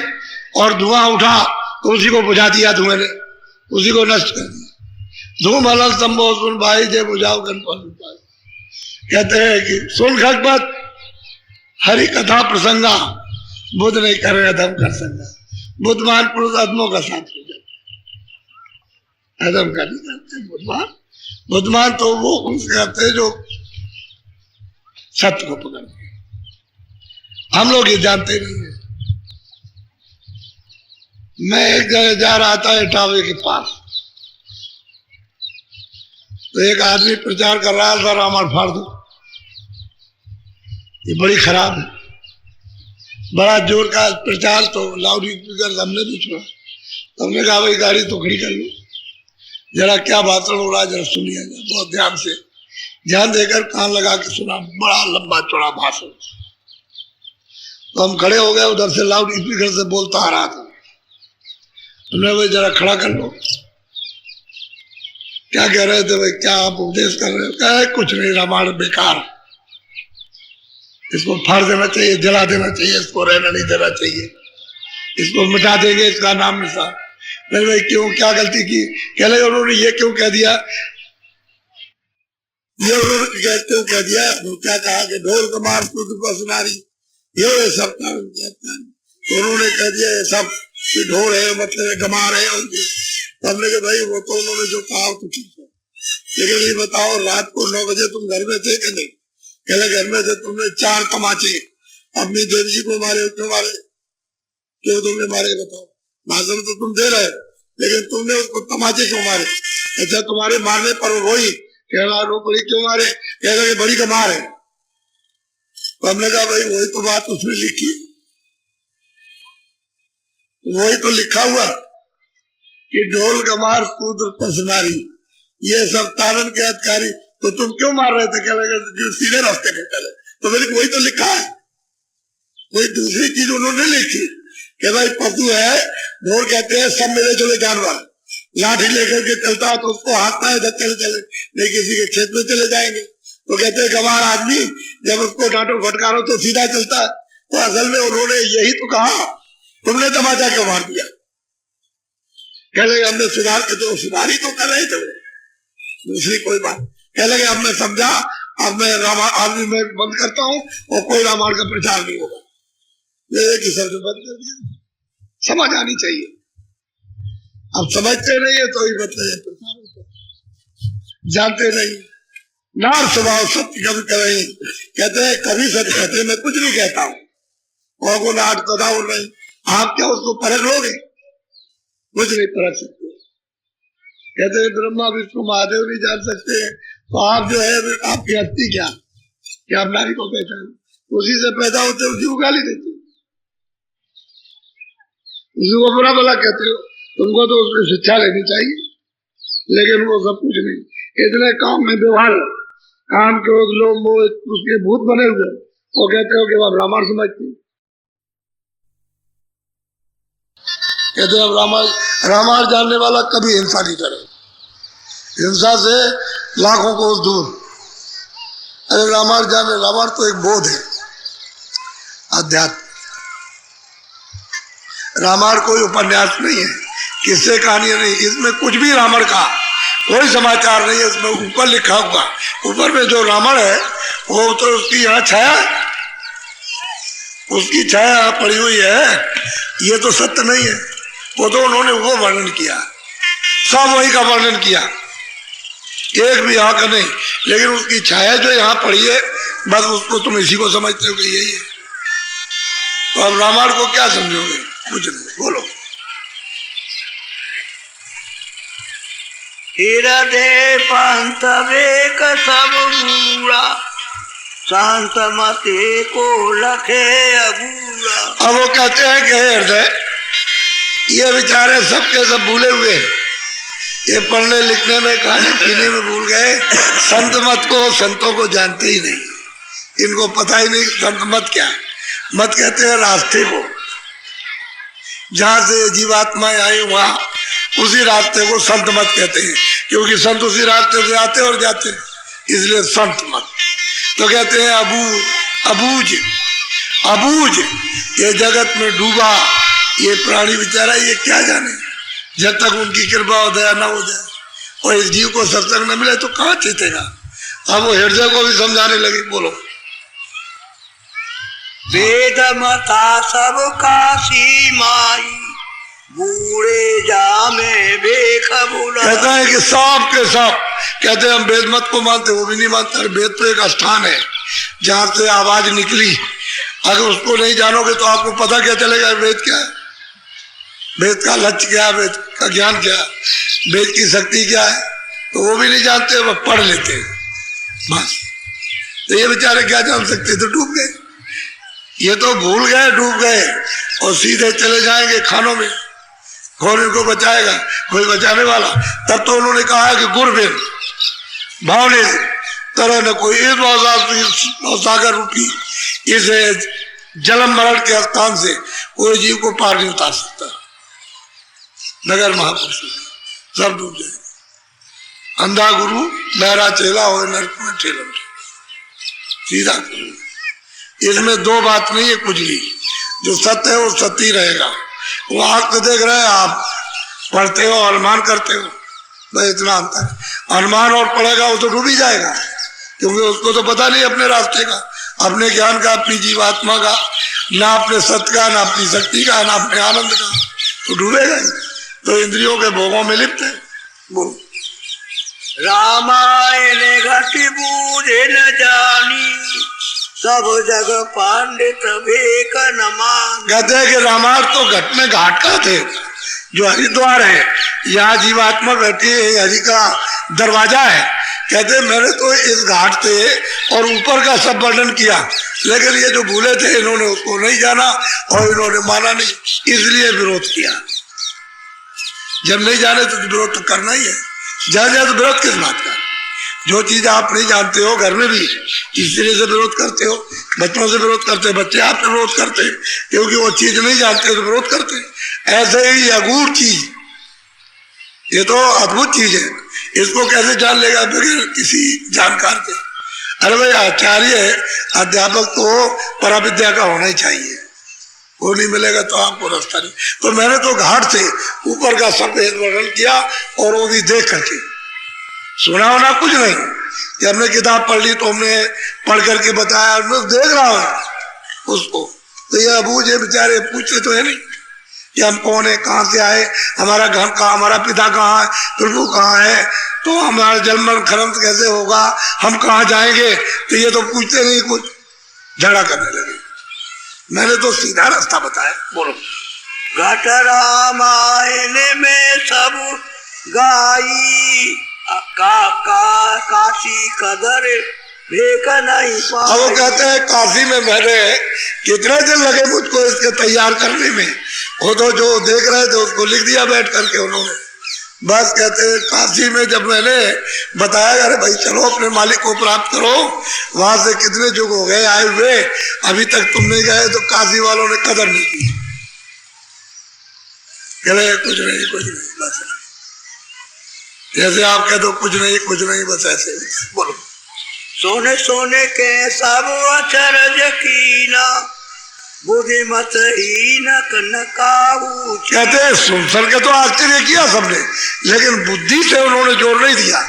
और धुआं उठा तो उसी को बुझा दिया, धुएं ने उसी को नष्ट कर दिया। धूम अलग संभव सुन भाई, जय बुझाओ गणपति पाई। कहते हैं कि सुन खगपत हरि कथा प्रसंगा, बुद्ध नहीं करे अधम कर संगा। बुद्धमान पुरुष अधमों का साथ हो जाता, अधम का नहीं करते बुद्धमान। बुद्धमान तो वो उनसे करते हैं जो सत्य को पकड़ते हैं। हम लोग ये जानते नहीं है। मैं एक जगह जा रहा था इटावे के पास, तो एक आदमी प्रचार कर रहा था रामायण फाड़ दो, ये बड़ी खराब है। बड़ा जोर का प्रचार, तो लाउड स्पीकर हमने भी छोड़ा। हमने कहा भाई गाड़ी तो खड़ी कर लो, जरा क्या भाषण हो रहा है जरा सुनिए, बहुत ध्यान से ध्यान देकर कान लगा के सुना। बड़ा लंबा चौड़ा भाषण। तो हम खड़े हो गए, उधर से लाउड स्पीकर से बोलता आ रहा था। हमने भाई जरा खड़ा कर लो, क्या कह रहे थे भाई, क्या आप उपदेश कर रहे हो? क्या है, कुछ नहीं, रामायण बेकार, इसको फाड़ देना चाहिए, जला देना चाहिए, इसको रहना नहीं देना चाहिए, इसको मिटा देंगे, इसका नाम निशान। नहीं भाई क्यों, क्या गलती की? कह रहे उन्होंने ये क्यों कह दिया, ये उन्होंने क्यों कह दिया? क्या कहा कि ढोल कमार पुत्र पसनारी, ये सब कारण तो उन्होंने कह दिया ये सब कि ढोल है मतलब गमार है उनकी। तो हमने कहा भाई वो तो उन्होंने जो कहा तो ठीक है, लेकिन ये बताओ रात को 9 बजे तुम घर में थे कि नहीं? कहले घर में थे। तुमने 4 तमाचे अपनी देवी जी को मारे, क्यों मारे? क्यों तुमने मारे बताओ? भाषण तो तुम दे रहे, लेकिन तुमने उसको तमाचे क्यों मारे? अच्छा तुम्हारे मारने पर रोई, कह रहा रो बड़ी क्यों मारे? कह रहे बड़ी कमार है। तो हमने कहा भाई वही तो बात उसमें लिखी, वही तो लिखा हुआ कि ढोल कमार कूद पसनारी, ये सब तारण के अधिकारी, तो तुम क्यों मार रहे थे? कह रहे सीधे रास्ते पे चले। तो मेरे वही तो लिखा है, कोई दूसरी चीज उन्होंने लिखी कि भाई पशु है, ढोल कहते हैं सब मिले जुले जानवर, लाठी लेकर के चलता है तो उसको हाँकता है चले चले, नहीं किसी के खेत में चले जाएंगे। तो कहते हैं गंवार आदमी जब उसको डांटो फटकारो तो सीधा चलता है। तो असल में उन्होंने यही तो कहा, तुमने तमाचा क्यों मार दिया? कह लगे हमने सुधार के, तो सुधारी तो कर रहे थे, दूसरी कोई बात। कह लगे अब मैं समझा, अब मैं आदमी में बंद करता हूँ और कोई रामायण का प्रचार नहीं होगा। ये सब बंद कर दिया, समझ आनी चाहिए। अब समझते नहीं है तो ही बताइए प्रचार होता, जानते नहीं। नार स्वभाव सत्य कभी करें, कहते हैं कभी सत्य कहते, मैं कुछ नहीं कहता हूँ और को नाट तथा नहीं। आप क्या उसको परख लोगे? कुछ नहीं परख सकते। कहते हैं ब्रह्मा विष्णु महादेव नहीं जान सकते, तो आप जो है आपकी हस्ती क्या कि आप नारी को पहचान, उसी से पैदा होते उसी को गाली देते, उसी को बुरा भला कहते हो। तुमको तो उसमें शिक्षा लेनी चाहिए, लेकिन वो सब कुछ नहीं। इतने काम में व्यवहार, काम क्रोध लोग वो उसके भूत बने हुए, वो कहते हो कि आप रामायण समझते, कहते हैं रामायण जानने वाला कभी हिंसा नहीं करे, हिंसा से लाखों को दूर। अरे रामायण जाने, रामायण तो एक बोध है, अध्यात्म। रामायण कोई उपन्यास नहीं है, किससे कहानी नहीं, इसमें कुछ भी रामायण का कोई समाचार नहीं है। इसमें ऊपर लिखा हुआ, ऊपर में जो रामायण है वो तो उसकी यहाँ छाया, उसकी छाया पड़ी हुई है, ये तो सत्य नहीं है। वो तो उन्होंने वो वर्णन किया, सब वही का वर्णन किया, एक भी यहाँ का नहीं, लेकिन उसकी छाया जो यहाँ पड़ी है बस उसको तुम इसी को समझते हो कि यही है। तो अब रामायण को क्या समझोगे? कुछ नहीं, बोलो। हृदय पंथ वेक सब बूढ़ा, शांत मते को लखे अगूरा। अब वो कहते हैं कि हृदय ये बेचारे सबके सब भूले हुए हैं। ये पढ़ने लिखने में, खाने पीने में भूल गए। संत मत को, संतों को जानते ही नहीं, इनको पता ही नहीं संत मत क्या है। मत कहते हैं रास्ते को, जहां से जीवात्माएं आई वहां उसी रास्ते को संत मत कहते हैं, क्योंकि संत उसी रास्ते से आते और जाते, इसलिए संत मत। तो कहते हैं अबूझ अबूझ, ये जगत में डूबा ये प्राणी बेचारा, ये क्या जाने, जब तक उनकी कृपा और दया न हो जाए और इस जीव को सत्संग न मिले तो कहाँ चेतेगा। अब वो हृदय को भी समझाने लगे। बोलो। वेद मता सब काशी माई, बूढ़े जामे बेख बुला। कहता है कि सब के सब कहते हैं हम वेद मत को मानते, वो भी नहीं मानते। वेद तो एक स्थान है जहां से आवाज निकली, अगर उसको नहीं जानोगे तो आपको पता क्या चलेगा वेद क्या है, वेद का लक्ष्य क्या है, वेद का ज्ञान क्या है, वेद की शक्ति क्या है, तो वो भी नहीं जानते, वो पढ़ लेते हैं बस। तो ये बेचारे क्या जान सकते, तो डूब गए। ये तो भूल गए, डूब गए और सीधे चले जाएंगे खानों में। कौन इनको बचाएगा, कोई बचाने वाला। तब तो उन्होंने कहा कि गुरबिन भावने तरह न कोई इस सागर रूपी इस जन्म मरण के स्थान से कोई जीव को पार नहीं उतार सकता। नगर महापुरुष सब डूब जाए। अंधा गुरु बहरा चेला हो, नरक में ठेला सीधा गुरु। इसमें दो बात नहीं है कुछ भी। जो सत्य है वो सत्य ही रहेगा। वो आंख तो देख रहे हैं, आप पढ़ते हो अनुमान करते हो, बस इतना अंतर। अनुमान और पढ़ेगा वो तो डूब ही जाएगा, क्योंकि उसको तो पता नहीं अपने रास्ते का, अपने ज्ञान का, अपनी जीवात्मा का, ना अपने सत्य का, ना अपनी शक्ति का, ना अपने आनंद का, तो डूबेगा ही। तो इंद्रियों के भोगों में लिप्त है। बोलो। रामायण घट बूझे न जानी, सब जग पांडित भेक न मान। कहते हैं कि रामायण तो घट में घाट का थे, जो हरिद्वार है, यहाँ जीवात्मा बैठी है, हरि का दरवाजा है। कहते मैंने तो इस घाट से और ऊपर का सब वर्णन किया, लेकिन ये जो भूले थे इन्होंने उसको नहीं जाना और इन्होंने माना नहीं, इसलिए विरोध किया। जब नहीं जाने तो विरोध तो करना ही है। जा तो विरोध किस बात का। जो चीज आप नहीं जानते हो, घर में भी इसलिए से विरोध करते हो, बच्चों से विरोध करते, बच्चे आप विरोध करते, क्योंकि वो चीज नहीं जानते तो विरोध करते। ऐसे ही अगूढ़ चीज, ये तो अद्भुत चीज है, इसको कैसे जान लेगा बगैर किसी जानकार के। अरे भाई आचार्य अध्यापक तो पराविद्या का होना ही चाहिए, वो नहीं मिलेगा तो आपको रास्ता नहीं। तो मैंने तो घाट से ऊपर का सब वर्णन किया, और वो भी देख करके, सुना होना कुछ नहीं कि हमने किताब पढ़ ली तो हमने पढ़ करके बताया, मैं देख रहा हूं उसको। तो ये अबूझ है बेचारे, पूछते तो है नहीं कि हम कौन है, कहाँ से आए, हमारा घर कहाँ, हमारा पिता कहाँ है, प्रभु कहाँ है, तो हमारा जन्म खरम कैसे होगा, हम कहाँ जाएंगे, तो ये तो पूछते नहीं, कुछ झगड़ा करने लगे। मैंने तो सीधा रास्ता बताया। बोलो। घट रामायण में सब गाई, काशी कदर भेक नहीं पाई। अब वो कहते हैं काशी में मैंने कितने दिन लगे मुझको इसके तैयार करने में, वो तो जो देख रहे थे उसको लिख दिया बैठ करके उन्होंने। बस कहते हैं काशी में जब मैंने बताया, अरे भाई चलो अपने मालिक को प्राप्त करो, वहां से कितने युग हो गए आए हुए, अभी तक तुम नहीं गए, तो काशी वालों ने कदर नहीं की। कहले कुछ नहीं बस, जैसे आप कह दो कुछ नहीं बस ऐसे। बोलो। सोने सोने के सब अचरज कीना, बुद्धि मत ही न काहू। कहते सुन सर के तो आश्चर्य किया सबने, लेकिन बुद्धि से उन्होंने जोर नहीं दिया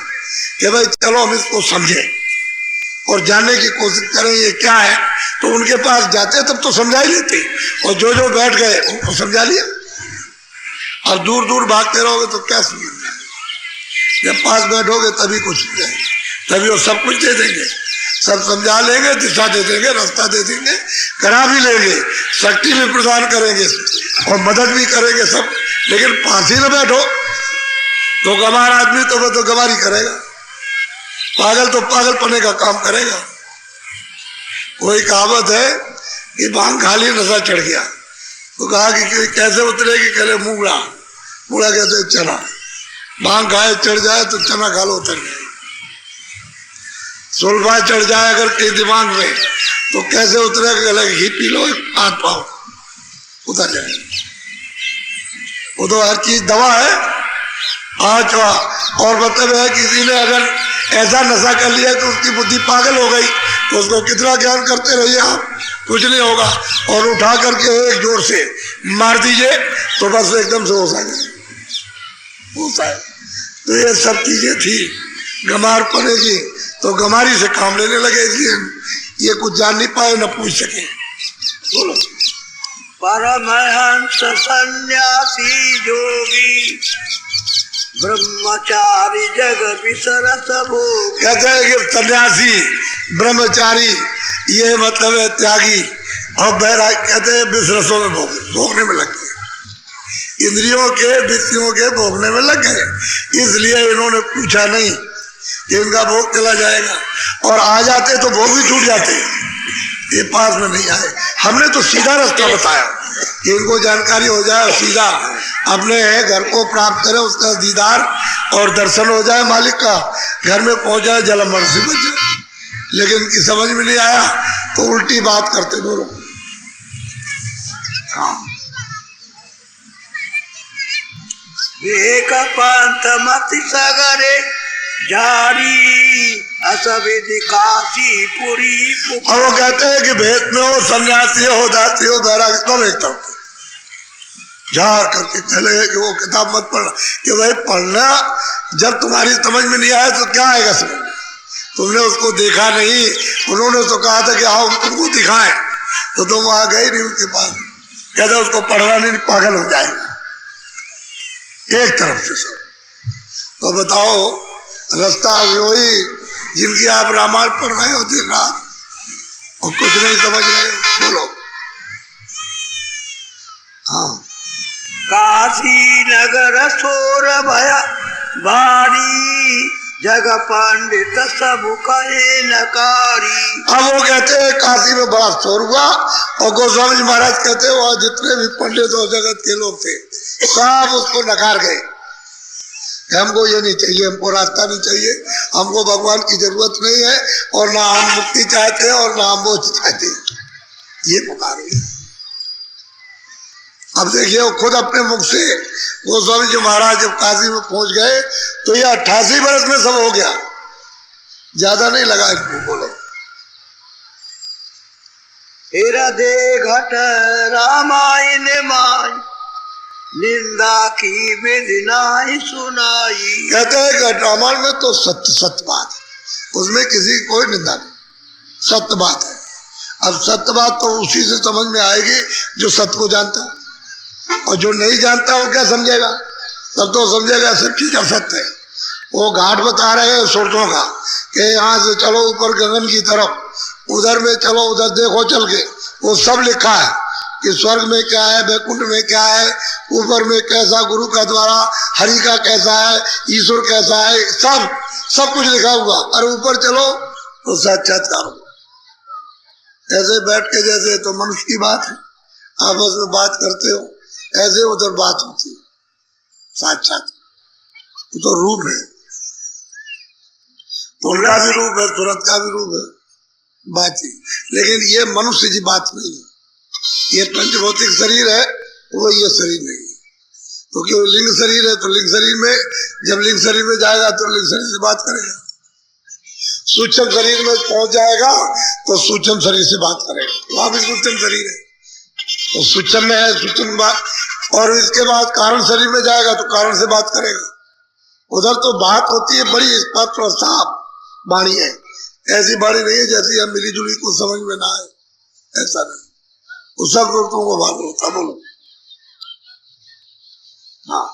कि भाई चलो हम इसको समझे और जानने की कोशिश करें ये क्या है। तो उनके पास जाते तब तो समझा ही लेते, और जो जो बैठ गए उनको समझा लिया। और दूर दूर भागते रहोगे तो क्या समझ, जब पास बैठोगे तभी कुछ समझाएंगे, तभी वो सब कुछ दे देंगे, सब समझा लेंगे, दिशा दे देंगे, रास्ता दे देंगे, करा भी लेंगे, शक्ति भी प्रदान करेंगे और मदद भी करेंगे सब। लेकिन पास ही न बैठो तो गंवार आदमी तो वह तो गंवार ही करेगा, पागल तो पागलपने का काम करेगा। कोई कहावत है कि भांग खा ली नशा चढ़ गया, तो कहा कि कैसे उतरेगी, कहले मूंगड़ा। मूंगड़ा कहते चना, भांग खाए चढ़ जाए तो चना खा लो उतर जाए। सुल्फा चढ़ जाए अगर के दिमाग में तो कैसे उतरेगा, कहले घी पी लो हाथ पाओ उतर जाए। वो तो हर चीज दवा है। अच्छा, और मतलब है किसी ने अगर ऐसा नशा कर लिया तो उसकी बुद्धि पागल हो गई तो उसको कितना ज्ञान करते रहिए आप, कुछ नहीं होगा। और उठा करके एक जोर से मार दीजिए तो बस एकदम से होश आ जाए, होश आए। तो ये सब चीजें थी गमार पने की, तो गमारी से काम लेने लगे, इसलिए ये कुछ जान नहीं पाए न पूछ सके। बोलो। परमहंस सन्यासी जोगी ब्रह्मचारी जग विसरत भोग। कहते हैं कि सन्यासी ब्रह्मचारी ये मतलब है त्यागी, और बैराग कहते हैं विसरसों में भोगने में लग गए, इंद्रियों के विषयों के भोगने में लग गए। इसलिए इन्होंने पूछा नहीं कि इनका भोग चला जाएगा, और आ जाते तो भोग भी छूट जाते। ये पास में नहीं आए, हमने तो सीधा रास्ता बताया कि इनको जानकारी हो जाए, सीधा अपने घर को प्राप्त करे, उसका दीदार और दर्शन हो जाए मालिक का, घर में पहुंच जाए, जलमरण से बच जाए। लेकिन इनकी समझ में नहीं आया तो उल्टी बात करते दोनों। हाँ, विवेक पंथ मति सगरे जारी असविधि काशीपुरी। और वो कहते हैं कि भेद में हो, सन्यासी हो, दासी हो, बैराग सब एक तरफ झाड़ करके चले कि वो किताब मत पढ़ना। कि भाई पढ़ना जब तुम्हारी समझ में नहीं आया तो क्या आएगा समझ में, तुमने उसको देखा नहीं। उन्होंने तो कहा था कि आओ तुमको दिखाएं, तो तुम वहां गए नहीं उनके पास। कहते उसको पढ़ना नहीं, पागल हो जाएगा एक तरफ से सब। तो बताओ रास्ता वही जिनकी आप रामायण पढ़ रहे हो दिन रात और कुछ नहीं समझ रहे हो। बोलो। हाँ, काशी नगर सोर भया भारी जग पंडित सब कहे नकारी। अब वो कहते हैं काशी में बड़ा शोर हुआ, और गोस्वामी जी महाराज कहते हैं वहां जितने भी पंडित और जगत के लोग थे सब उसको नकार गए। हमको ये नहीं चाहिए, हमको रास्ता नहीं चाहिए, हमको भगवान की जरूरत नहीं है, और ना हम मुक्ति चाहते हैं और ना हम मोक्ष चाहते हैं, ये पुकार है। अब देखिए वो खुद अपने मुख से गोस्वामी जी महाराज जब काशी में पहुंच गए तो ये 88 वर्ष में सब हो गया, ज्यादा नहीं लगा इसको। बोलो। हृदय घट रामायण माय निंदा की विधि नहीं सुनाई। कहते हैं कि रामायण में तो सत्य बात है, उसमें किसी की कोई निंदा नहीं, सत्य बात है। अब सत्य बात तो उसी से समझ में आएगी जो सत्य को जानता है, और जो नहीं जानता वो क्या समझेगा, तब तो समझेगा सब चीज असत्य है। वो घाट बता रहे हैं स्वर्गों का कि यहाँ से चलो ऊपर गगन की तरफ, उधर में चलो, उधर देखो चल के, वो सब लिखा है कि स्वर्ग में क्या है, वैकुंठ में क्या है, ऊपर में कैसा गुरु का द्वारा, हरि का कैसा है, ईश्वर कैसा है, सब कुछ लिखा हुआ। और ऊपर चलो तो साक्षात्कार हो। ऐसे बैठ के जैसे तो मनुष्य की बात है, आपस में बात करते हो, ऐसे उधर बात होती है साक्षात। तो रूप है, फूल का भी रूप है, तुरंत का भी रूप है, बात ही। लेकिन ये मनुष्य की बात नहीं है, ये पंचभौतिक शरीर है, वो ये शरीर नहीं है। तो क्यों लिंग शरीर है, तो लिंग शरीर में जब लिंग शरीर में जाएगा तो लिंग शरीर से बात करेगा, सूक्ष्म शरीर में पहुंच जाएगा तो सूक्ष्म शरीर से बात करेगा। वहां भी सूक्ष्म शरीर है तो सूक्ष्म में है, सूक्ष्म बात। और इसके बाद कारण शरीर में जाएगा तो कारण से बात करेगा। उधर तो बात होती है बड़ी स्पष्ट और साफ वाणी है, ऐसी वाणी नहीं है जैसी हम मिली जुली को समझ में ना आए, ऐसा नहीं। उस सब लोगों को बात होता। बोलो। हाँ,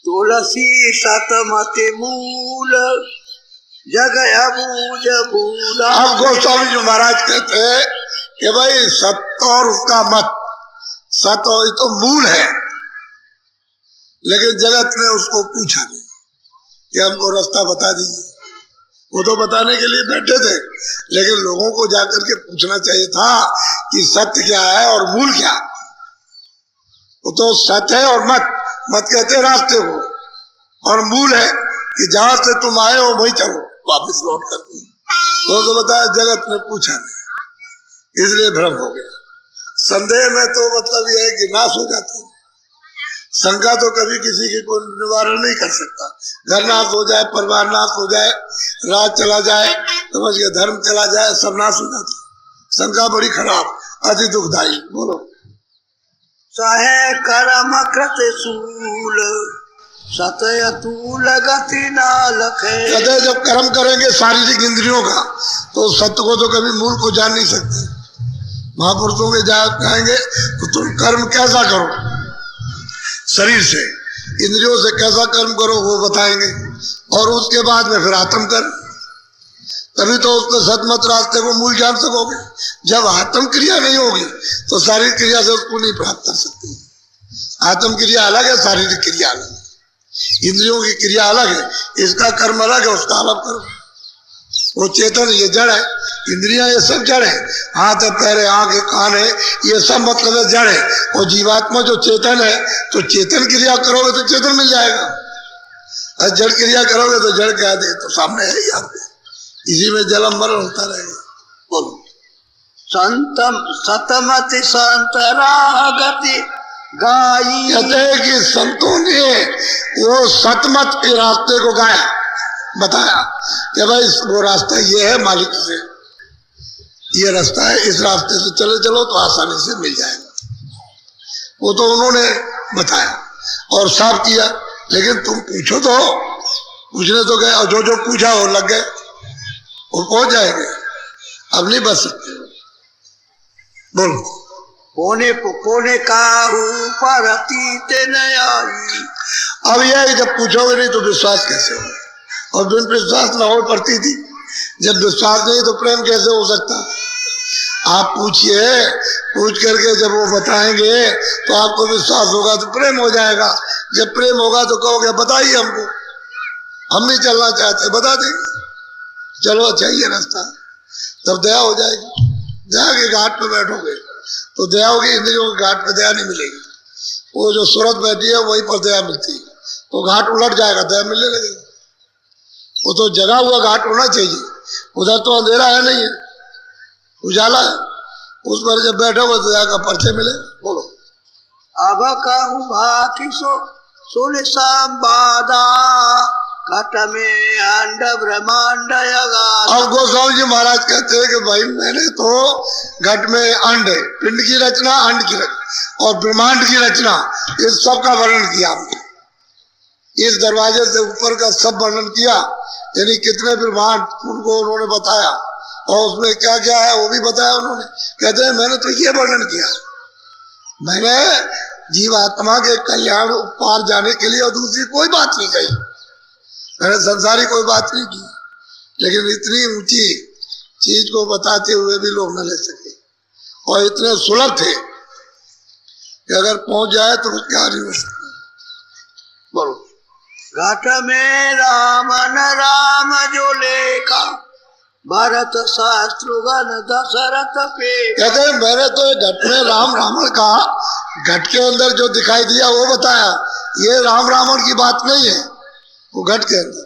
तुलसी सतमति मूल जग अबूझ भूला। अब गोस्वामी जी महाराज कहते हैं कि भाई सत्य और उसका मत, सत्य तो मूल है, लेकिन जगत ने उसको पूछा नहीं कि हमको रास्ता बता दीजिए। वो तो बताने के लिए बैठे थे, लेकिन लोगों को जाकर के पूछना चाहिए था कि सत्य क्या है और मूल क्या। वो तो सत है और मत, मत कहते हैं रास्ते को, और मूल है कि जहां से तुम आए हो वहीं चलो वापस लौट करके। तो बताया जगत ने पूछा नहीं, इसलिए भ्रम हो गया। संदेह में तो मतलब यह है कि नाश हो जाता है। शंका तो कभी किसी की कोई निवारण नहीं कर सकता। घर नाश हो जाए, परिवार नाश हो जाए, राज चला जाए, समझ के धर्म चला जाए, सब नाश हो जाता है। शंका बड़ी खराब, अति दुखदायी। बोलो। सहे कर्म कृत सूल सतय तूल गति ना लखे। कहते हैं जब कर्म करेंगे शारीरिक इंद्रियों का, तो सत्य को तो कभी मूल को जान नहीं सकते। महापुरुषों के जाएंगे तो तुम कर्म कैसा करो, शरीर से इंद्रियों से कैसा कर्म करो वो बताएंगे, और उसके बाद में फिर आत्म कर्म, तभी तो उसके सतमत रास्ते को मूल जान सकोगे। जब आत्म क्रिया नहीं होगी तो शारीरिक क्रिया से उसको नहीं प्राप्त कर सकते। आत्म क्रिया अलग है, शारीरिक क्रिया अलग है, इंद्रियों की क्रिया अलग है, इसका कर्म अलग है, उसका अलग कर्म। वो चेतन ये जड़ है, इंद्रियां ये सब जड़ है, हाथ है, पैर है, आंख है, कान है, ये सब मतलब है जड़ है। और जीवात्मा जो चेतन है, तो चेतन क्रिया करोगे तो चेतन मिल जाएगा, और जड़ क्रिया करोगे तो जड़ क्या दे, तो सामने है ही आपके। इसी में जन्म मरण होता रहेगा। बोलो। संतम सतमति संतरागति गाई। कहते हैं कि संतों ने वो सतमत के रास्ते को गाया, बताया कि भाई वो रास्ता ये है, मालिक से ये रास्ता है, इस रास्ते से चले चलो तो आसानी से मिल जाएगा। वो तो उन्होंने बताया और साफ किया, लेकिन तुम पूछो तो, पूछने तो गए और जो जो पूछा वो लग गए, वो पहुंच जाएंगे, अब नहीं बच सकते। बोलो। पोने पोने काहू पर अतीत न आई। अब यह है जब पूछोगे नहीं तो विश्वास कैसे हो, और बिन विश्वास न हो पड़ती थी। जब विश्वास नहीं तो प्रेम कैसे हो सकता। आप पूछिए, पूछ करके जब वो बताएंगे तो आपको विश्वास होगा तो प्रेम हो जाएगा। जब प्रेम होगा तो कहोगे बताइए हमको, हम भी चलना चाहते, बता देंगे, चलो चाहिए रास्ता, तब दया हो जाएगी। दया के घाट पे बैठोगे तो दया होगी, इंद्रियों के घाट पे दया नहीं मिलेगी। वो जो सूरत बैठी है वहीं पर दया मिलती है, तो घाट उलट जाएगा, दया मिलने लगेगी। वो तो जगा हुआ घाट होना चाहिए, उधर तो अंधेरा है नहीं है, उजाला है, उस पर जब बैठोगे तो दया का परिचय मिलेगा। बोलो। अब कहूँ भाकी सुन संवादा घट में अंड ब्रह्मांड अगाधा। अब गोस्वामी जी महाराज कहते हैं कि भाई मैंने तो घट में अंड, पिंड की रचना, अंड की रचना और ब्रह्मांड की रचना, इस सब का वर्णन किया हमने। इस दरवाजे से ऊपर का सब वर्णन किया, यानी कितने ब्रह्मांड उनको उन्होंने बताया, और उसमें क्या क्या है वो भी बताया उन्होंने। कहते हैं मैंने तो ये वर्णन किया, मैंने जीवात्मा के कल्याण पार जाने के लिए और दूसरी कोई बात नहीं कही, मैंने संसारी कोई बात नहीं की। लेकिन इतनी ऊंची चीज को बताते हुए भी लोग न ले सके, और इतने सुलभ थे कि अगर पहुंच जाए तो क्या नहीं हो सकता। बोलो। घट में रामन राम जो लेखा भरत शास्त्रुघ्न दशरथ पे। कहते हैं मैंने तो घट में राम रावण का, घट के अंदर जो दिखाई दिया वो बताया, ये राम रावण की बात नहीं है, वो घट के अंदर।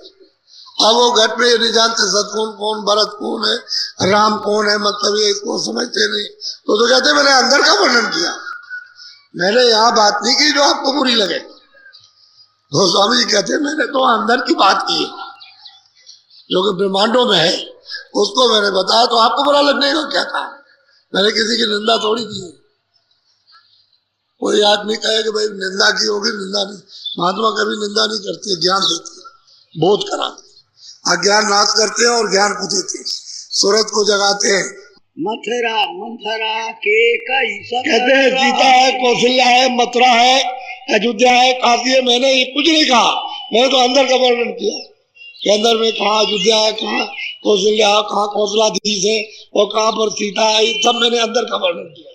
अब वो घट में ये नहीं जानते शत्रुघ्न कौन, भरत कौन है, राम कौन है, मतलब ये इसको समझते नहीं। तो कहते मैंने अंदर का वर्णन किया, मैंने यहाँ बात नहीं की जो आपको बुरी लगे। तो स्वामी जी कहते हैं मैंने तो अंदर की बात की जो कि ब्रह्मांडों में है, उसको मैंने बताया, तो आपको बुरा लगने का क्या था। मैंने किसी की निंदा थोड़ी की है। कोई आदमी कहे कि भाई निंदा की होगी, निंदा नहीं। महात्मा कभी निंदा नहीं करते, ज्ञान देते, बोध कराते, अज्ञान नाश करते हैं और ज्ञान को देते, सूरत को जगाते हैं। मथुरा मंथरा के कई कहते हैं सीता है, कौशल्या है, मथुरा है, अयोध्या है, काशी है। मैंने ये कुछ नहीं कहा, मैंने तो अंदर का वर्णन किया कि अंदर में कहाँ अयोध्या है, कहाँ कौशल्या है, कहाँ कौशलाधीश है, और कहाँ पर सीता है, ये सब मैंने अंदर का वर्णन किया।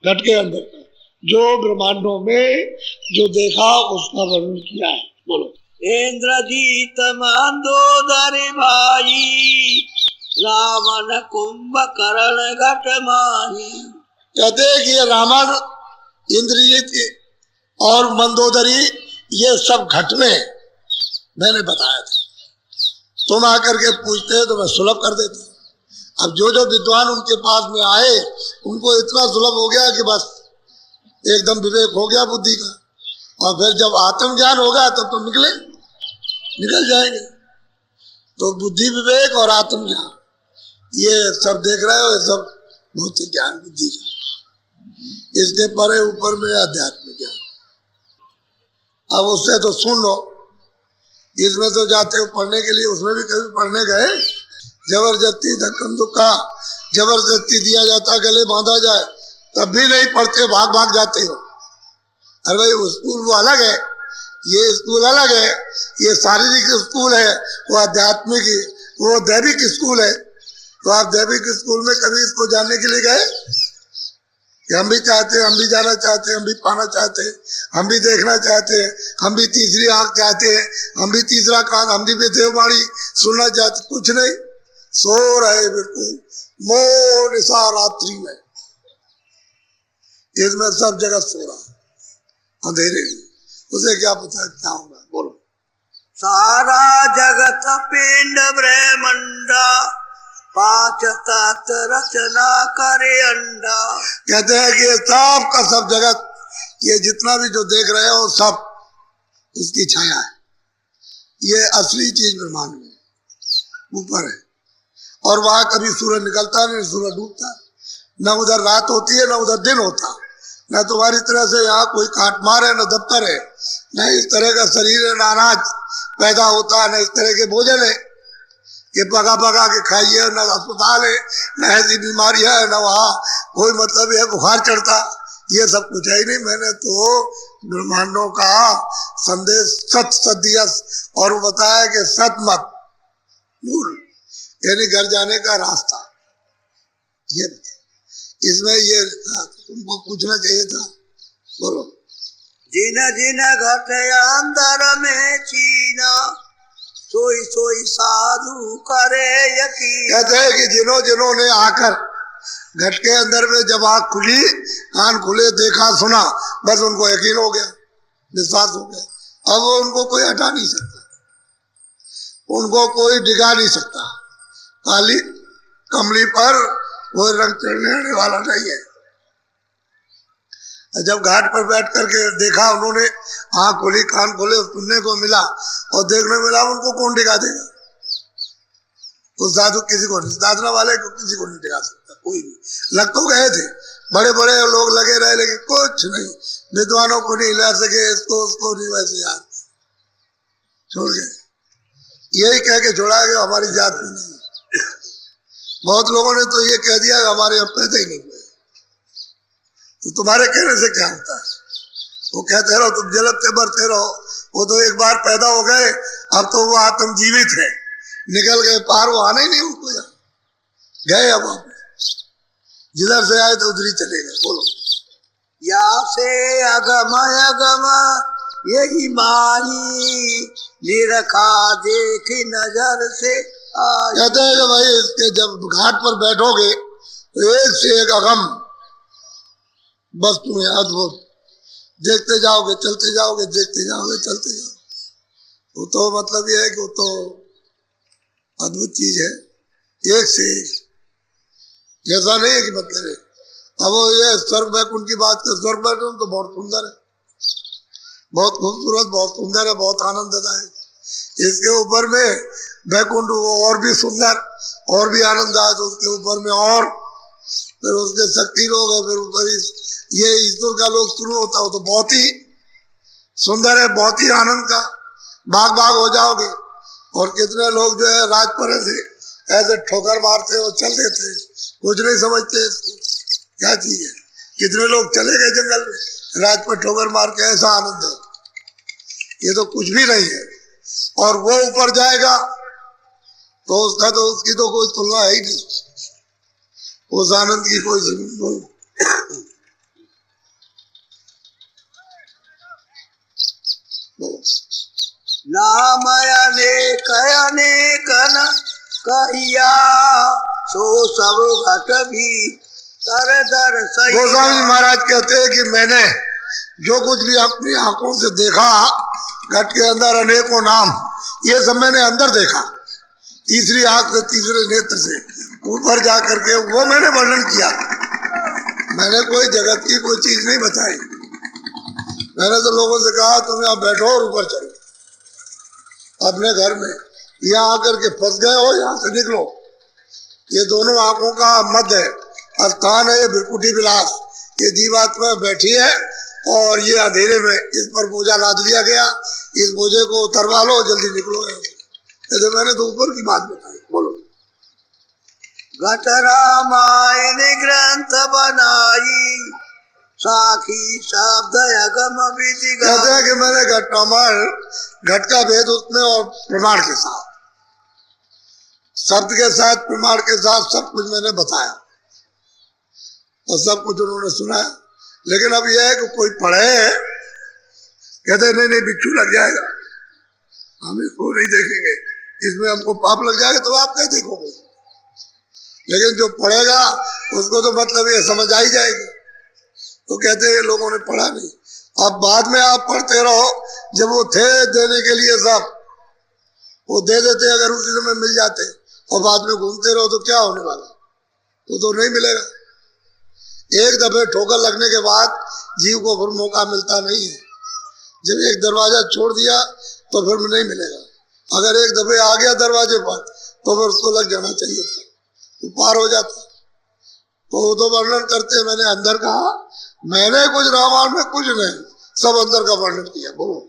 घट के अंदर का जो ब्रह्मांडों में जो देखा उसका वर्णन किया है। बोलो। इंद्रजीत मंदोदरी भाई रावण कुंभकर्ण घट माही। कहते हैं कि ये रावण इंद्रजीत और मंदोदरी, ये सब घटने मैंने बताया था। तुम आकर के पूछते हैं तो मैं सुलभ कर देता। अब जो जो विद्वान उनके पास में आए उनको इतना सुलभ हो गया कि बस एकदम विवेक हो गया बुद्धि का। और फिर जब आत्मज्ञान होगा तब तो निकल जाएंगे। तो बुद्धि विवेक और आत्मज्ञान ये सब देख रहे हो, ये सब भौतिक ज्ञान बुद्धि का। इसके परे ऊपर में आध्यात्मिक ज्ञान। अब उससे तो सुन लो, इसमें तो जाते हो पढ़ने के लिए, उसमें भी कभी पढ़ने गए? जबरदस्ती धक्कम धुक्का जबरदस्ती दिया जाता, गले बांधा जाए तब भी नहीं पढ़ते, भाग भाग जाते हो। अरे भाई वो स्कूल वो अलग है, ये स्कूल अलग है। ये शारीरिक स्कूल है, वो आध्यात्मिक, वो दैविक स्कूल है। तो आप दैविक स्कूल में कभी इसको जानने के लिए गए कि हम भी चाहते हैं, हम भी जाना चाहते हैं, हम भी पाना चाहते हैं, हम भी देखना चाहते हैं, हम भी तीसरी आंख चाहते हैं, हम भी तीसरा कान, हम भी देववाणी सुनना चाहते? कुछ नहीं, सो रहे बिल्कुल मोर निशा रात्रि में। इसमें सब जगत सो रहा अंधेरे में, उसे क्या पता क्या होगा? बोलो। सारा जगत पिंड ब्रह्मंडा, पांच तत्व रचना करे अंडा। कहते हैं कि ये सब का सब जगत, ये जितना भी जो देख रहे हो सब उसकी छाया है। ये असली चीज ब्रह्मांड में ऊपर है। और वहां कभी सूरज निकलता नहीं, सूरज डूबता, न उधर रात होती है न उधर दिन होता। न तुम्हारी तरह से यहाँ कोई काटमार है, न दफ्तर है, न इस तरह का शरीर है, न अनाज पैदा होता है, न इस तरह के भोजन है कि पका पका के खाइए, न अस्पताल है, न ऐसी बीमारियां है, न वहाँ कोई मतलब है बुखार चढ़ता। ये सब कुछ है ही नहीं। मैंने तो ब्रह्मांडों का संदेश सत दिया और वो बताया कि सत मत भूल, यानी घर जाने का रास्ता। ये इसमें ये तुमको पूछना चाहिए था। बोलो। जिन जिन घट अंदर में चीना, सोई सोई साधु करे यकीन। कहते हैं कि जिन्हों ने आकर घट के अंदर में जब आँख खुली, कान खुले, देखा सुना, बस उनको यकीन हो गया, विश्वास हो गया। अब उनको कोई हटा नहीं सकता, उनको कोई डिगा नहीं सकता। काली कमली पर वो रंग चढ़ने वाला नहीं है। जब घाट पर बैठ करके देखा उन्होंने, आँख खोली, कान खोले, सुनने को मिला और देखने मिला, उनको कौन दिखा देगा? उस साधु किसी को नहीं, साधना वाले को किसी को नहीं दिखा सकता, कोई नहीं। लग तो गए थे, बड़े बड़े लोग लगे रहे, लेकिन कुछ नहीं, विद्वानों को नहीं ला सके, इसको उसको नहीं, वैसे यार छोड़ गए। यही कह के छोड़ा गया हमारी जात में नहीं। बहुत लोगों ने तो ये कह दिया हमारे अब पैदा ही नहीं हुए। तो तुम्हारे कहने से क्या होता है? वो कहते रहो, तुम जलते बढ़ते रहो। वो तो एक बार पैदा हो गए, अब तो वो आत्म जीवित है, निकल गए पार, वो आना ही नहीं उनको यहाँ गए। अब आप जिधर से आए तो उधर ही चले गए। बोलो। या से अगम अगम यही माही, निरखा देखी नजर से आई। कहते हैं कि भाई इसके जब घाट पर बैठोगे तो एक से एक अगम वस्तु है, अद्भुत, देखते जाओगे चलते जाओगे, देखते जाओगे चलते जाओगे। वो तो मतलब ये है कि वो तो अद्भुत चीज है, एक से एक। ऐसा नहीं है कि मतलब है। अब वो ये स्वर्ग वैकुंठ की बात कर, स्वर्ग वैकुंठ तो बहुत सुंदर है, बहुत खूबसूरत, बहुत सुंदर है, बहुत आनंददायक। इसके ऊपर में वैकुंठ और भी सुंदर और भी आनंददायक, उसके ऊपर में और फिर उसके शक्ति लोग है, फिर ऊपर ये ईश्वर का लोग शुरू होता हो तो बहुत ही सुंदर है, बहुत ही आनंद का भाग भाग हो जाओगे। और कितने लोग जो है राजपरे से ऐसे ठोकर मारते हो, चल देते, कुछ नहीं समझते इसको क्या चीज है। कितने लोग चले गए जंगल में, राज पर ठोकर मार के, ऐसा आनंद है। ये तो कुछ भी नहीं है। और वो ऊपर जाएगा तो उसका तो उसकी तो कोई तुलना है ही नहीं, उस आनंद की कोई जरूरत। नाम अनेक अनेक न कहिया, सो सब घट भी तर दर सैया। गोस्वामी महाराज कहते हैं कि मैंने जो कुछ भी अपनी आंखों से देखा, घट के अंदर अनेकों नाम, ये सब मैंने अंदर देखा, तीसरी आंख से, तीसरे नेत्र से ऊपर जा करके वो मैंने वर्णन किया। मैंने कोई जगत की कोई चीज नहीं बताई। मैंने तो लोगों से कहा तुम यहाँ बैठो और ऊपर चलो अपने घर में, यहाँ आकर के फंस गए हो, यहाँ से निकलो। ये दोनों आंखों का मध्य स्थान है, ये भृकुटी विलास, ये जीवात्मा बैठी है और ये अंधेरे में इस पर बोझा लाद लिया गया, इस बोझे को उतरवा लो, जल्दी निकलो। ऐसे मैंने तो ऊपर की बात बताई। बोलो। घट रामायण ग्रंथ बनाई, साखी शब्द अगम विधि। कहते हैं कि मैंने घट रामायण, घट का भेद उसमें और प्रमाण के साथ, शब्द के साथ, प्रमाण के साथ सब कुछ मैंने बताया और सब कुछ उन्होंने सुनाया। लेकिन अब यह है कि कोई पढ़े, कहते नहीं नहीं बिच्छू लग जाएगा, हम इसको नहीं देखेंगे, इसमें हमको पाप लग जाएगा, तो आप क्या देखोगे। लेकिन जो पढ़ेगा उसको तो मतलब ये समझ आई जाएगी। तो कहते हैं लोगों ने पढ़ा नहीं, अब बाद में आप पढ़ते रहो। जब वो थे देने के लिए सब, वो दे देते, अगर उसी समय मिल जाते और बाद में घूमते रहो तो क्या होने वाला, वो तो नहीं मिलेगा। एक दफे ठोकर लगने के बाद जीव को फिर मौका मिलता नहीं है। जब एक दरवाजा छोड़ दिया तो फिर नहीं मिलेगा। अगर एक दफे आ गया दरवाजे पर तो फिर उसको लग जाना चाहिए था, तो पार हो जाता। तो वो तो वर्णन करते, मैंने अंदर कहा, मैंने कुछ रामायण में कुछ नहीं, सब अंदर का वर्णन किया। बोलो।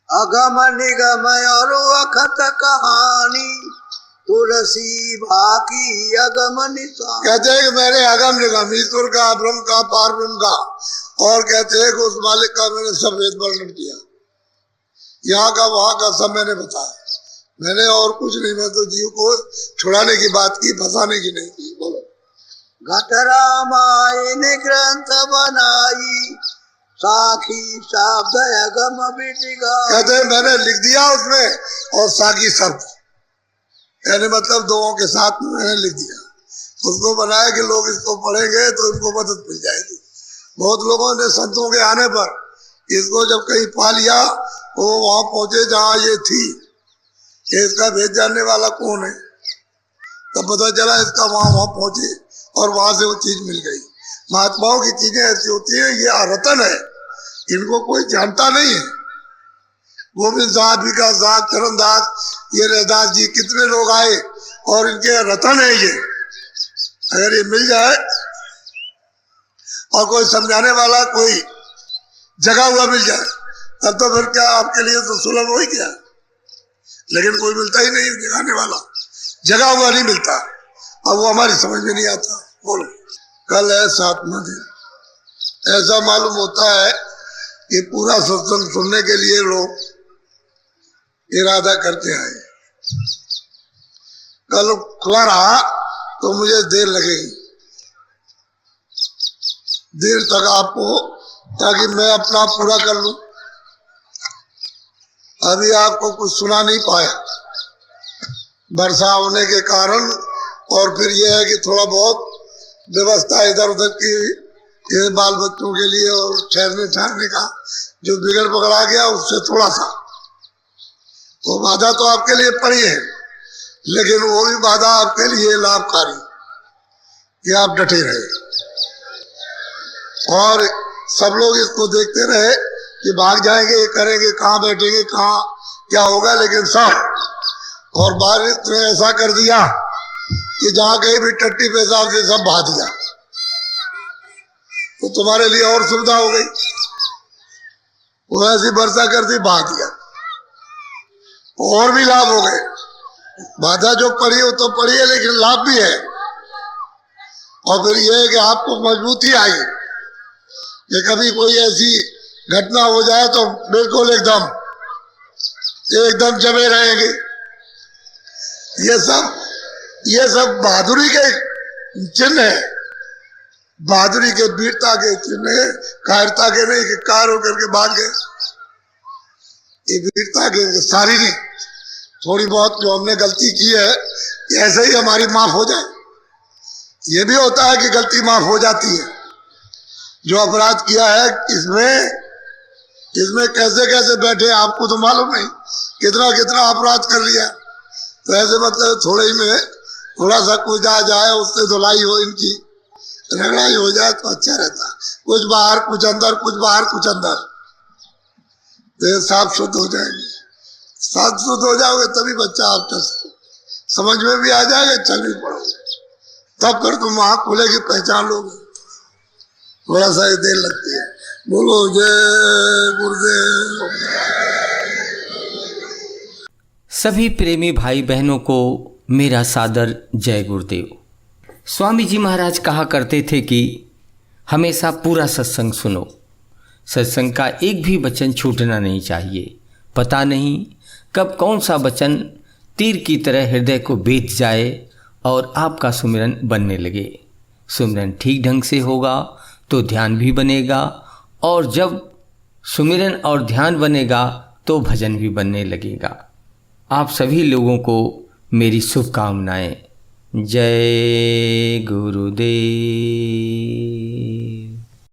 अगम निगम और अखत कहानी, तुलसी बाकी अगम निशान। कहते हैं कि मैंने अगम निगम, ईश्वर का, ब्रह्म का, पार ब्रह्म का, और कहते हैं कि उस मालिक का मैंने सब वेद वर्णन किया, यहाँ का वहां का सब मैंने बताया। मैंने और कुछ नहीं, मैं तो जीव को छुड़ाने की बात की, फंसाने की नहीं की। बोलो। घट रामायण ग्रंथ बनाई, साखी शब्द अगम विधि। कहते हैं मैंने लिख दिया उसमें, और साखी शब्द, यानी मतलब दोनों के साथ में मैंने लिख दिया, उसको बनाया कि लोग इसको पढ़ेंगे तो इनको मदद मिल जाएगी। बहुत लोगों ने संतों के आने पर इसको जब कहीं पा लिया, वो वहां पहुंचे जहां ये थी, कि इसका भेद जानने वाला कौन है, तब पता चला इसका वहां पहुंचे और वहां से वो चीज मिल गई। महात्माओं की चीजें ऐसी होती है, ये रतन है, इनको कोई जानता नहीं है। गोविंद साहब, विकास साहब, चरणदास, ये रहदास जी, कितने लोग आए और इनके रतन है ये। अगर ये मिल जाए और कोई समझाने वाला, कोई जगा हुआ मिल जाए, तब तो फिर क्या आपके लिए तो सुलभ हो ही गया। लेकिन कोई मिलता ही नहीं जगाने वाला, जगा हुआ नहीं मिलता। अब वो हमारी समझ में नहीं आता। बोलो। कल है 7वां दिन। ऐसा मालूम होता है कि पूरा सत्संग सुनने के लिए लोग इरादा करके आए। कल खुला रहा तो मुझे देर लगेगी, देर तक आपको, ताकि मैं अपना पूरा कर लूं। अभी आपको कुछ सुना नहीं पाया, वर्षा होने के कारण, और फिर यह है कि थोड़ा बहुत व्यवस्था इधर उधर की, ये बाल बच्चों के लिए और ठहरने ठहरने का जो बिगड़ पकड़ा गया, उससे थोड़ा सा वो बाधा तो आपके लिए पड़ी है, लेकिन वो भी बाधा आपके लिए लाभकारी, कि आप डटे रहे और सब लोग इसको देखते रहे कि भाग जाएंगे, ये करेंगे, कहाँ बैठेंगे, कहाँ क्या होगा। लेकिन सब, और बारिश ने ऐसा कर दिया कि जहां कहीं भी टट्टी पेशाब से सब बहा दिया, तो तुम्हारे लिए और सुविधा हो गई। वो ऐसी वर्षा कर दी, बहा दिया, और भी लाभ हो गए। बाधा जो पड़ी हो तो पड़ी है, लेकिन लाभ भी है। और फिर यह है कि आपको मजबूती आई कि कभी कोई ऐसी घटना हो जाए तो बिल्कुल एकदम जमे रहेंगे। ये सब बहादुरी के चिन्ह है, बहादुरी के, वीरता के चिन्ह है, कायरता के नहीं कि कार होकर के भाग गए। ये वीरता के शारीरिक थोड़ी बहुत जो हमने गलती की है, ऐसे ही हमारी माफ हो जाए। ये भी होता है कि गलती माफ हो जाती है, जो अपराध किया है इसमें कैसे कैसे बैठे आपको तो मालूम नहीं, कितना कितना अपराध कर लिया। तो ऐसे मतलब थोड़े ही में थोड़ा सा कुछ आ जाए, उससे धुलाई हो, इनकी रगड़ाई हो जाए तो अच्छा रहता। कुछ बाहर कुछ अंदर, कुछ बाहर कुछ अंदर, तो साफ शुद्ध हो जाएंगे। साफ शुद्ध हो जाओगे तभी बच्चा आपका समझ में भी आ जाएगा, चल भी पड़ोगे, तब कर तुम आँख खुलेगी, पहचान लोगे। थोड़ा सा ही देर लगती है। बोलो जय गुरुदेव। सभी प्रेमी भाई बहनों को मेरा सादर जय गुरुदेव। स्वामी जी महाराज कहा करते थे कि हमेशा पूरा सत्संग सुनो, सत्संग का एक भी वचन छूटना नहीं चाहिए। पता नहीं कब कौन सा वचन तीर की तरह हृदय को बेच जाए और आपका सुमिरन बनने लगे। सुमिरन ठीक ढंग से होगा तो ध्यान भी बनेगा, और जब सुमिरन और ध्यान बनेगा तो भजन भी बनने लगेगा। आप सभी लोगों को मेरी शुभकामनाएं। जय गुरुदेव।